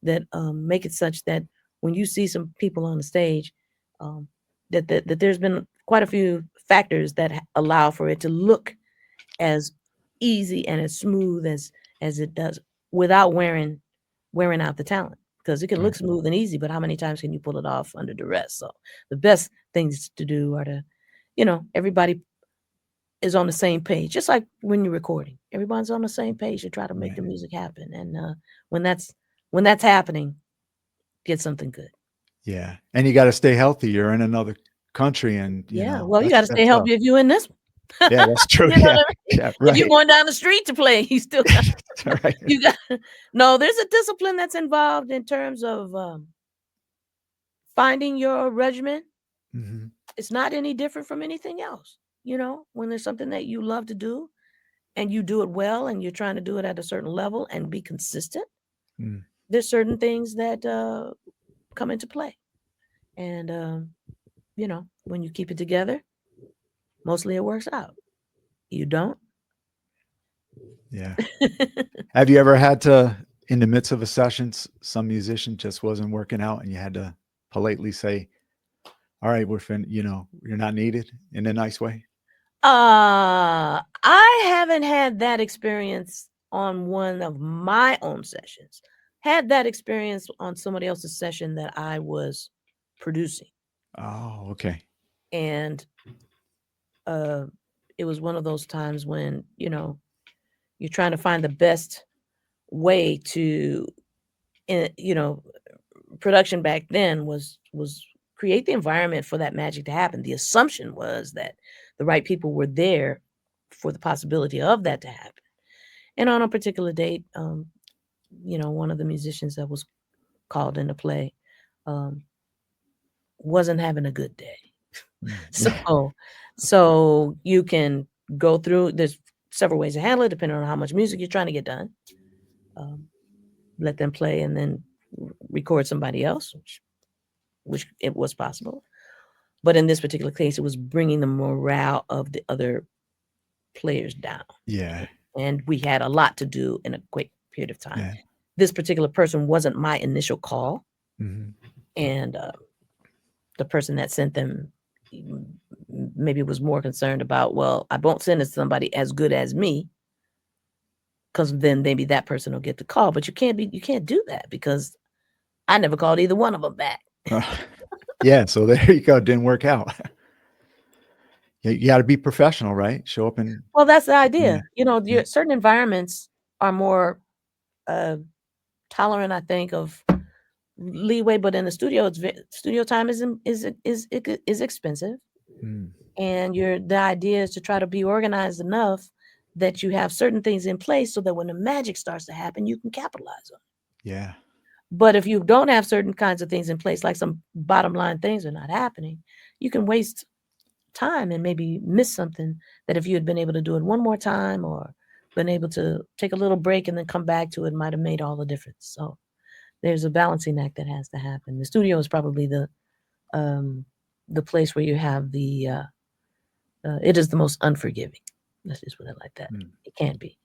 that make it such that when you see some people on the stage, um, that there's been quite a few factors that allow for it to look as easy and as smooth as it does, without wearing out the talent. Because it can Right. look smooth and easy, but how many times can you pull it off under duress? So the best things to do are to, everybody is on the same page, just like when you're recording. Everyone's on the same page to try to make Right. the music happen. And when that's when that's happening, get something good. Yeah. And you got to stay healthy. You're in another country, and Yeah. Well, you got to stay that's tough. healthy if you're in this one. Yeah, that's true. You know Yeah. what I mean? Yeah. If you're Right. going down the street to play, you still got Right. you got no. There's a discipline that's involved in terms of finding your regimen. Hmm. It's not any different from anything else. When there's something that you love to do and you do it well and you're trying to do it at a certain level and be consistent, Mm, there's certain things that come into play. And, when you keep it together, mostly it works out. You don't. yeah. Have you ever had to, in the midst of a session, some musician just wasn't working out, and you had to politely say, "All right, you're not needed," in a nice way? I haven't had that experience on one of my own sessions. Had that experience on somebody else's session that I was producing. Oh, okay. And uh, it was one of those times when, you're trying to find the best way to, eh, you know, production back then was create the environment for that magic to happen. The assumption was that the right people were there for the possibility of that to happen. And on a particular date, one of the musicians that was called into play um, wasn't having a good day. Mm, yeah. So you can go through. There's several ways to handle it, depending on how much music you're trying to get done. Um, let them play and then record somebody else, which it was possible. But in this particular case, it was bringing the morale of the other players down. Yeah. And we had a lot to do in a quick period of time. Yeah. This particular person wasn't my initial call. Mhm. And the person that sent them maybe was more concerned about, well, I won't send it to somebody as good as me, because then maybe that person will get the call. But you can't do that, because I never called either one of them back. Yeah, so there you go, didn't work out. You gotta be professional, right? Show up and Well, that's the yeah, idea. yeah, Certain environments are more uh, tolerant, I think, of leeway. But in the studio, studio time is expensive, mm, and the idea is to try to be organized enough that you have certain things in place so that when the magic starts to happen, you can capitalize on it. yeah, But if you don't have certain kinds of things in place, like some bottom line things are not happening, you can waste time and maybe miss something that if you had been able to do it one more time or been able to take a little break and then come back to it might have made all the difference. So there's a balancing act that has to happen. The studio is probably the place where you have it is the most unforgiving. Let's just put it like that. Mm. It can be.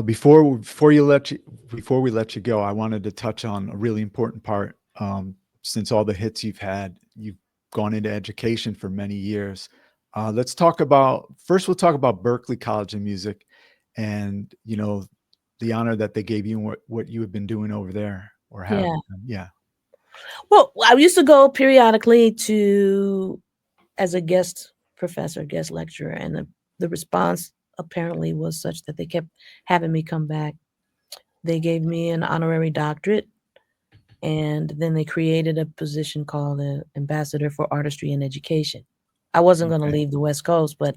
Before we let you go, I wanted to touch on a really important part. Since all the hits you've had, you've gone into education for many years. Let's talk about first. We'll talk about Berklee College of Music, and the honor that they gave you and what you have been doing over there or have. Yeah. Yeah. Well, I used to go periodically as a guest professor, guest lecturer, and the response apparently was such that they kept having me come back. They gave me an honorary doctorate, and then they created a position called the Ambassador for Artistry and Education. I wasn't going to Okay. leave the West Coast, but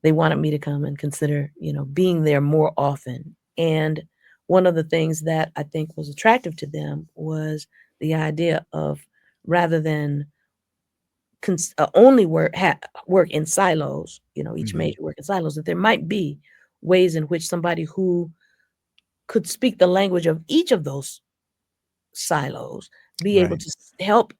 they wanted me to come and consider, being there more often. And one of the things that I think was attractive to them was the idea of rather than only work in silos, each Mhm. major work in silos, that there might be ways in which somebody who could speak the language of each of those silos be able Right. to help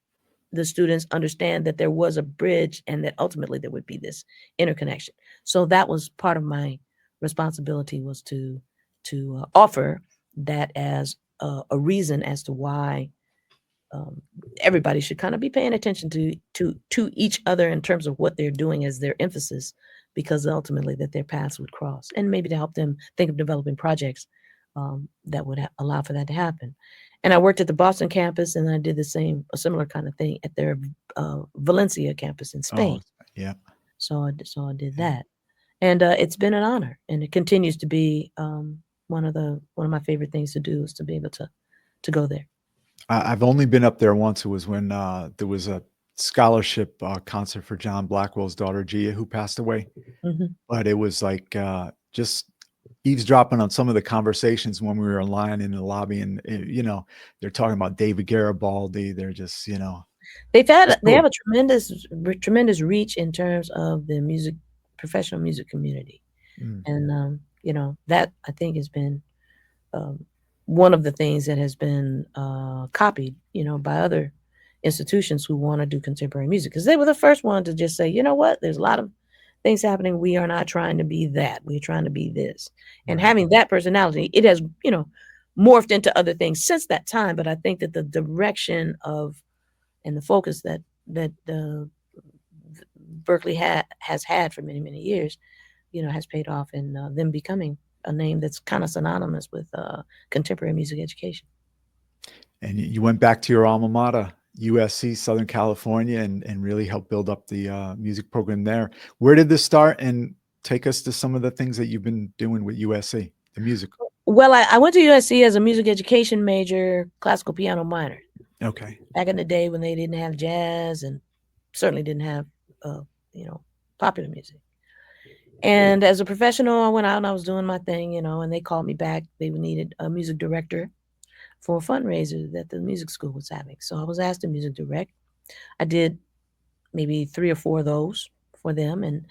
the students understand that there was a bridge and that ultimately there would be this interconnection. So that was part of my responsibility, was to offer that as a reason as to why everybody should kind of be paying attention to each other in terms of what they're doing as their emphasis, because ultimately that their paths would cross, and maybe to help them think of developing projects that would allow for that to happen. And I worked at the Boston campus, and I did a similar kind of thing at their Valencia campus in Spain. Oh, yeah. So I did Yeah. that, and it's been an honor, and it continues to be one of my favorite things to do, is to be able to go there. I've only been up there once. It was when there was a scholarship concert for John Blackwell's daughter Gia, who passed away. Hmm. But it was like just eavesdropping on some of the conversations when we were in line in the lobby, and they're talking about David Garibaldi. They're just They just have cool. a tremendous reach in terms of the professional music community, Mm, and that I think has been um, one of the things that has been copied, by other institutions who want to do contemporary music, because they were the first one to just say, you know what, there's a lot of things happening. We are not trying to be that. We're trying to be this, and right. having that personality, it has morphed into other things since that time. But I think that the direction of and the focus that Berklee has had for many, many years, has paid off in them becoming a name that's kind of synonymous with contemporary music education. And you went back to your alma mater, USC, Southern California, and really helped build up the music program there. Where did this start? And take us to some of the things that you've been doing with USC, the music. Well, I went to USC as a music education major, classical piano minor. Okay. Back in the day when they didn't have jazz and certainly didn't have, uh, you know, popular music. And as a professional, I went out and I was doing my thing, and they called me back. They needed a music director for a fundraiser that the music school was having. So I was asked to music direct. I did maybe 3 or 4 of those for them. And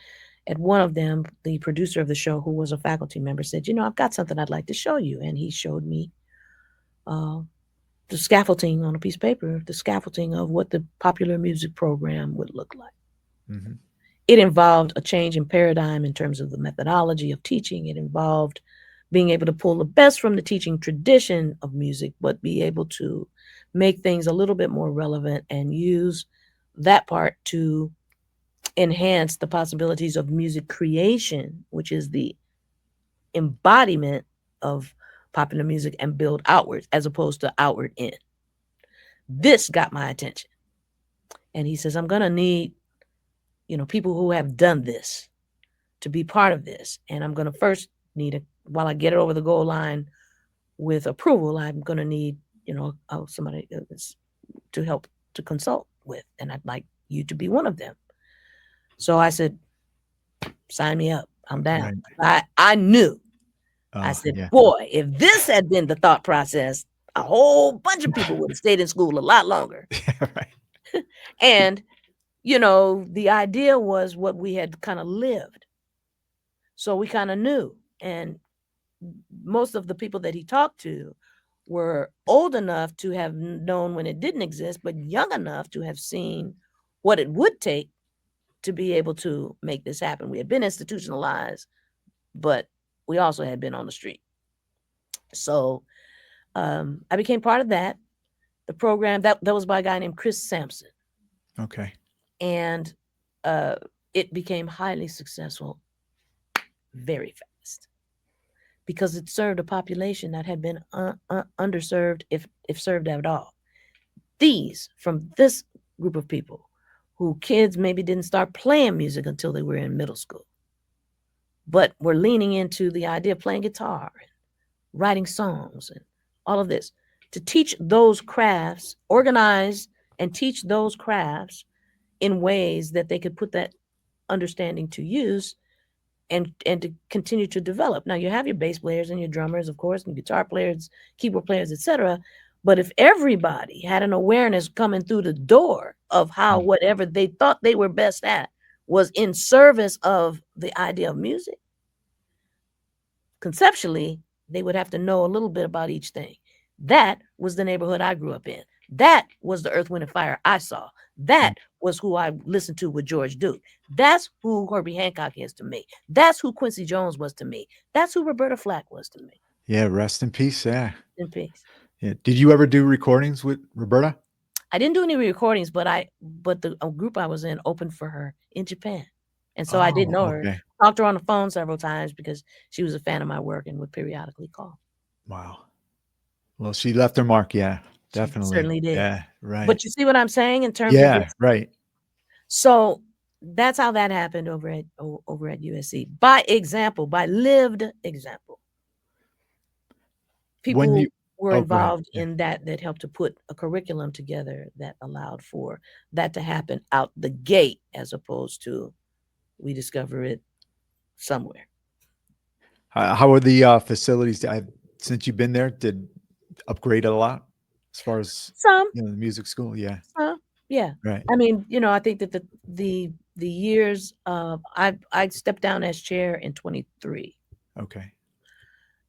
at one of them, the producer of the show, who was a faculty member, said, I've got something I'd like to show you. And he showed me uh, the scaffolding on a piece of paper, the scaffolding of what the popular music program would look like. Hmm. It involved a change in paradigm in terms of the methodology of teaching. It involved being able to pull the best from the teaching tradition of music, but be able to make things a little bit more relevant and use that part to enhance the possibilities of music creation, which is the embodiment of popular music, and build outwards as opposed to outward in. This got my attention. And he says, I'm going to need, people who have done this to be part of this. And I'm going to first need while I get it over the goal line with approval, I'm going to need, somebody to help to consult with. And I'd like you to be one of them. So I said, sign me up. I'm down. Right. I knew. I Oh, said, yeah. boy, if this had been the thought process, a whole bunch of people would have stayed in school a lot longer. Yeah, right. And, the idea was what we had kind of lived. So we kind of knew. And most of the people that he talked to were old enough to have known when it didn't exist, but young enough to have seen what it would take to be able to make this happen. We had been institutionalized, but we also had been on the street. So I became part of that. The program that was by a guy named Chris Sampson, Okay. and it became highly successful very fast because it served a population that had been underserved, if served at all. From this group of people, who kids maybe didn't start playing music until they were in middle school, but were leaning into the idea of playing guitar and writing songs and all of this, to teach those crafts, organize and teach those crafts in ways that they could put that understanding to use and to continue to develop. Now you have your bass players and your drummers, of course, and guitar players, keyboard players, etc. But if everybody had an awareness coming through the door of how whatever they thought they were best at was in service of the idea of music, conceptually, they would have to know a little bit about each thing. That was the neighborhood I grew up in. That was the Earth, Wind, and Fire I saw. That was who I listened to with George Duke. That's who Herbie Hancock is to me. That's who Quincy Jones was to me. That's who Roberta Flack was to me. Yeah, rest in peace. Yeah. In peace. Yeah. Did you ever do recordings with Roberta? I didn't do any recordings, but the group I was in opened for her in Japan. And so I did know her. Okay. Talked to her on the phone several times because she was a fan of my work and would periodically call. Wow. Well, she left her mark. Yeah, She definitely. certainly did. Yeah, right. But you see what I'm saying in terms of Yeah, this? right. So that's how that happened over at USC. By example, by lived example. People were go ahead. involved Yeah. in that helped to put a curriculum together that allowed for that to happen out the gate, as opposed to we discover it somewhere. How are the facilities? Since you've been there, did upgrade a lot as far as Some, the music school? Yeah, yeah. right. I mean, I think that the years I stepped down as chair in 23. Okay.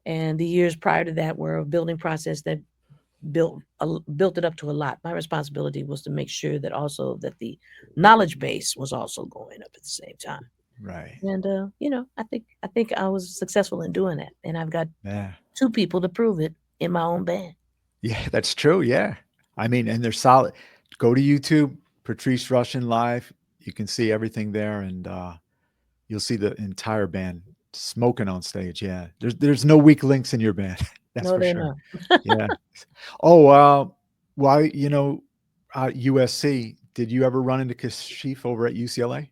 And the years prior to that were a building process that built it up to a lot. My responsibility was to make sure that also that the knowledge base was also going up at the same time. Right. And I think I was successful in doing that. And I've got Yeah. 2 people to prove it in my own band. Yeah, that's true. Yeah. I mean, and they're solid. Go to YouTube, Patrice Rushen live. You can see everything there, and you'll see the entire band smoking on stage. Yeah. There's no weak links in your band. That's No, for they're sure. not. Yeah. Oh, why, USC, did you ever run into Kashif over at UCLA?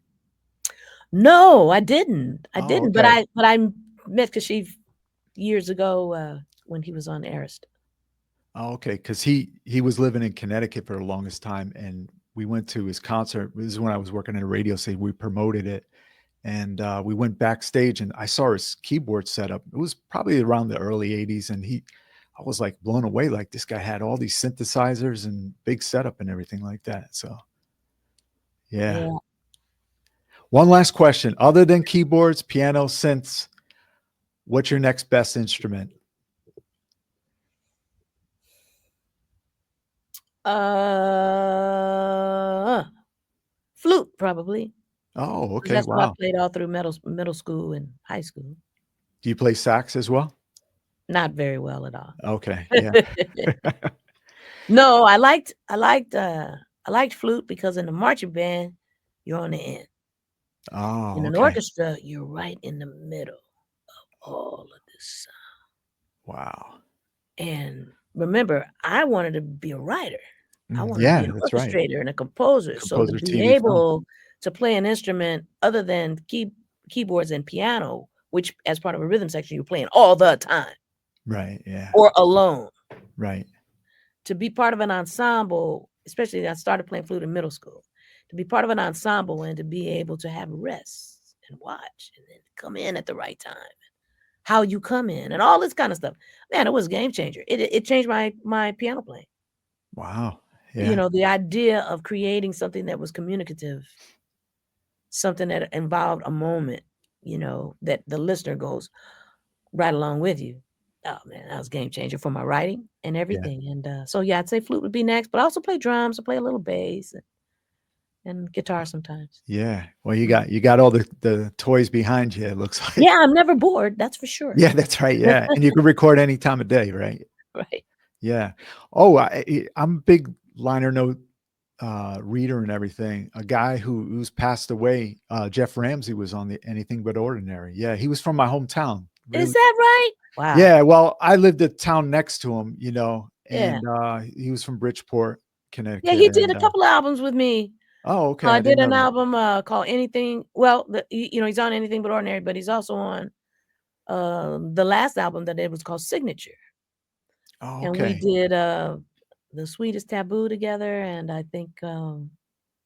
No, I didn't. I Oh, didn't. okay. But I met Kashif years ago when he was on Arist. Oh, okay. Because he was living in Connecticut for the longest time, and we went to his concert. This is when I was working in a radio station. We promoted it, and we went backstage, and I saw his keyboard setup. It was probably around the early 80s, and I was like blown away. Like, this guy had all these synthesizers and big setup and everything like that. So, yeah. Yeah. One last question. Other than keyboards, piano, synths, what's your next best instrument? Flute, probably. Oh, 'Cause okay. that's what I Wow. played all through middle school and high school. Do you play sax as well? Not very well at all. Okay. Yeah. No, I liked flute because in the marching band, you're on the end. Oh, In an okay. orchestra, you're right in the middle of all of this sound. Wow. And remember, I wanted to be a writer. I wanted to be Yeah, an that's right. orchestrator and a composer. So to Composer, be TV, film. able to play an instrument other than keyboards and piano, which as part of a rhythm section, you're playing all the time Right. Yeah. or alone. Right. To be part of an ensemble, especially I started playing flute in middle school, to be part of an ensemble and to be able to have rest and watch and then come in at the right time, how you come in, and all this kind of stuff. Man, it was a game changer. It changed my piano playing. Wow. You Yeah. know, the idea of creating something that was communicative, something that involved a moment, you know, that the listener goes right along with you. Oh man, that was a game changer for my writing and Yeah. everything. And so yeah, I'd say flute would be next, but I also play drums. I play a little bass and guitar sometimes. Yeah. Well, you Mm. got all the toys behind you, it looks like. Yeah, I'm never bored. That's for sure. Yeah, that's right. Yeah. And you can record any time of day, right? Right. Yeah. Oh, I'm a big liner note reader and everything. A guy who's passed away, Jeff Ramsey, was on the Anything But Ordinary. Yeah, he was from my hometown. Is Really? that right? Wow. Yeah. Well, I lived the town next to him, Yeah. and he was from Bridgeport, Yeah, Connecticut. he did And a couple of albums with me. oh, okay, I I did didn't an know that. album called Anything. Well, you know, he's on Anything But Ordinary, but he's also on the last album that it was called Signature. Oh, And we okay. did The Sweetest Taboo together, and I think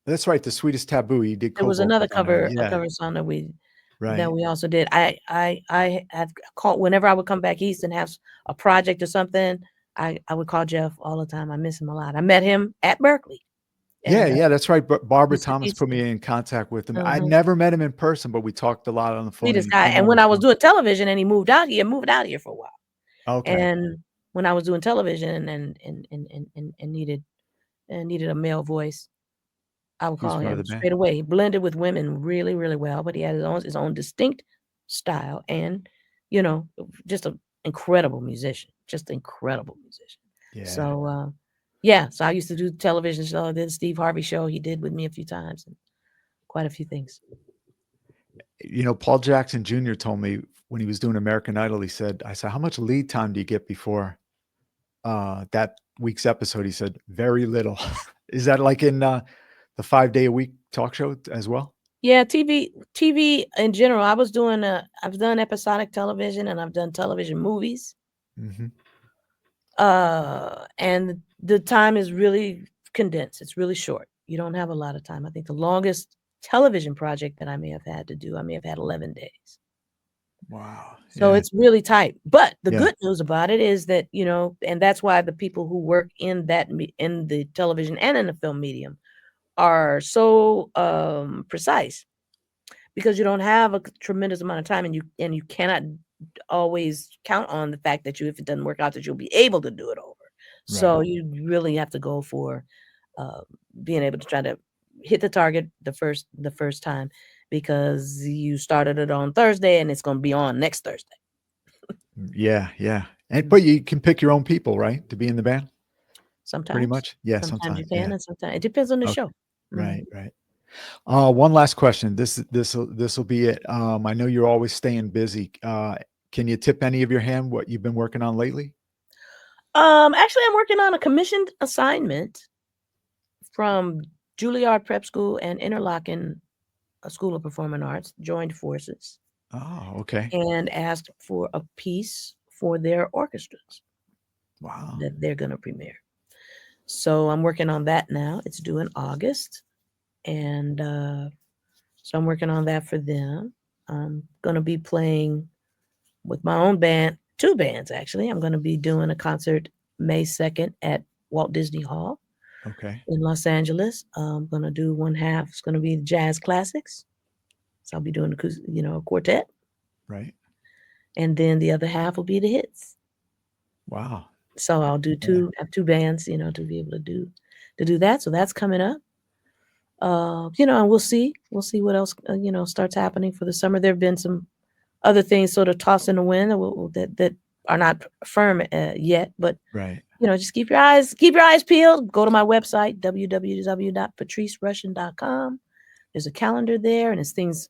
That's right. The Sweetest Taboo. He did there was another co-vocals on that. a Yeah. cover song that Right. we also did. I had called whenever I would come back east and have a project or something. I would call Jeff all the time. I miss him a lot. I met him at Berklee, Yeah, and yeah, that's right. Barbara Thomas he's put me in contact with him. I uh never met him in person, but we talked a lot on the phone, and sweetest he guy. came And over when I was for doing television, and he moved out here for a while. okay. And when I was doing television and needed a male voice, I would He was call part of him the band. straight away. He blended with women really, really well, but he had his own distinct style and, you know, just an incredible musician, just an incredible musician. Yeah. So, yeah, so I used to do television show. I did the Steve Harvey show. He did with me a few times and quite a few things. Paul Jackson Jr. told me when he was doing American Idol, I said, "How much lead time do you get before that week's episode?" He said, "Very little." Is that like in the 5-day a week talk show as well? Yeah, TV in general. I've done episodic television and I've done television movies. Hmm. And the time is really condensed. It's really short. You don't have a lot of time. I think the longest television project that I may have had to do, I may have had 11 days. Wow. So Yeah. it's really tight. But the Yeah. good news about it is that, you know, and that's why the people who work in in the television and in the film medium are so precise, because you don't have a tremendous amount of time, and you cannot always count on the fact that if it doesn't work out, that you'll be able to do it over. Right. So you really have to go for uh, being able to try to hit the target the first time, because you started it on Thursday and it's going to be on next Thursday. Yeah. Yeah. But you can pick your own people, right, to be in the band. Pretty Sometimes, much. Yeah. sometimes you Sometimes. can, Yeah. and sometimes it depends on the Okay. show. Right. Mhm. Right. One last question. This will be it. I know you're always staying busy. Can you tip any of your hand what you've been working on lately? Actually, I'm working on a commissioned assignment from Juilliard Prep School and Interlochen School of Performing Arts joined forces Oh, okay. and asked for a piece for their orchestras Wow. that they're going to premiere. So I'm working on that now. It's due in August. And so I'm working on that for them. I'm going to be playing with my own band, two bands actually. I'm going to be doing a concert May 2nd at Walt Disney Hall Okay. in Los Angeles. I'm going to do one half. It's going to be jazz classics. So I'll be doing, a quartet. Right. And then the other half will be the hits. Wow. So I'll do Yeah. have two bands, to be able to do that. So that's coming up. And we'll see what else starts happening for the summer. There have been some other things sort of tossed in the wind that are not firm yet, but Right. just keep your eyes peeled. Go to my website www.patricerushen.com. There's a calendar there, and as things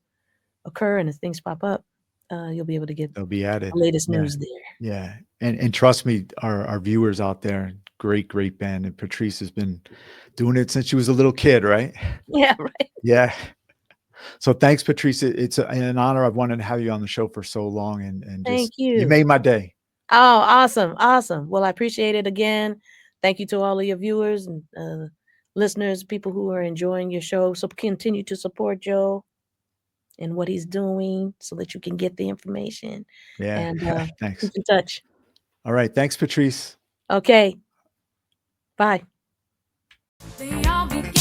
occur and as things pop up, you'll be able to get They'll be the added. latest Yeah. news there. Yeah. And trust me, our viewers out there, great band. And Patrice has been doing it since she was a little kid, right? Yeah, right. Yeah. So thanks, Patrice. It's an honor. I've wanted to have you on the show for so long, and Thank just you you. made my day. Oh, awesome. Awesome. Well, I appreciate it again. Thank you to all of your viewers and listeners, people who are enjoying your show. So continue to support Joe and what he's doing so that you can get the information. Yeah. And Thanks. keep in touch. All right. Thanks, Patrice. Okay. Bye. They all began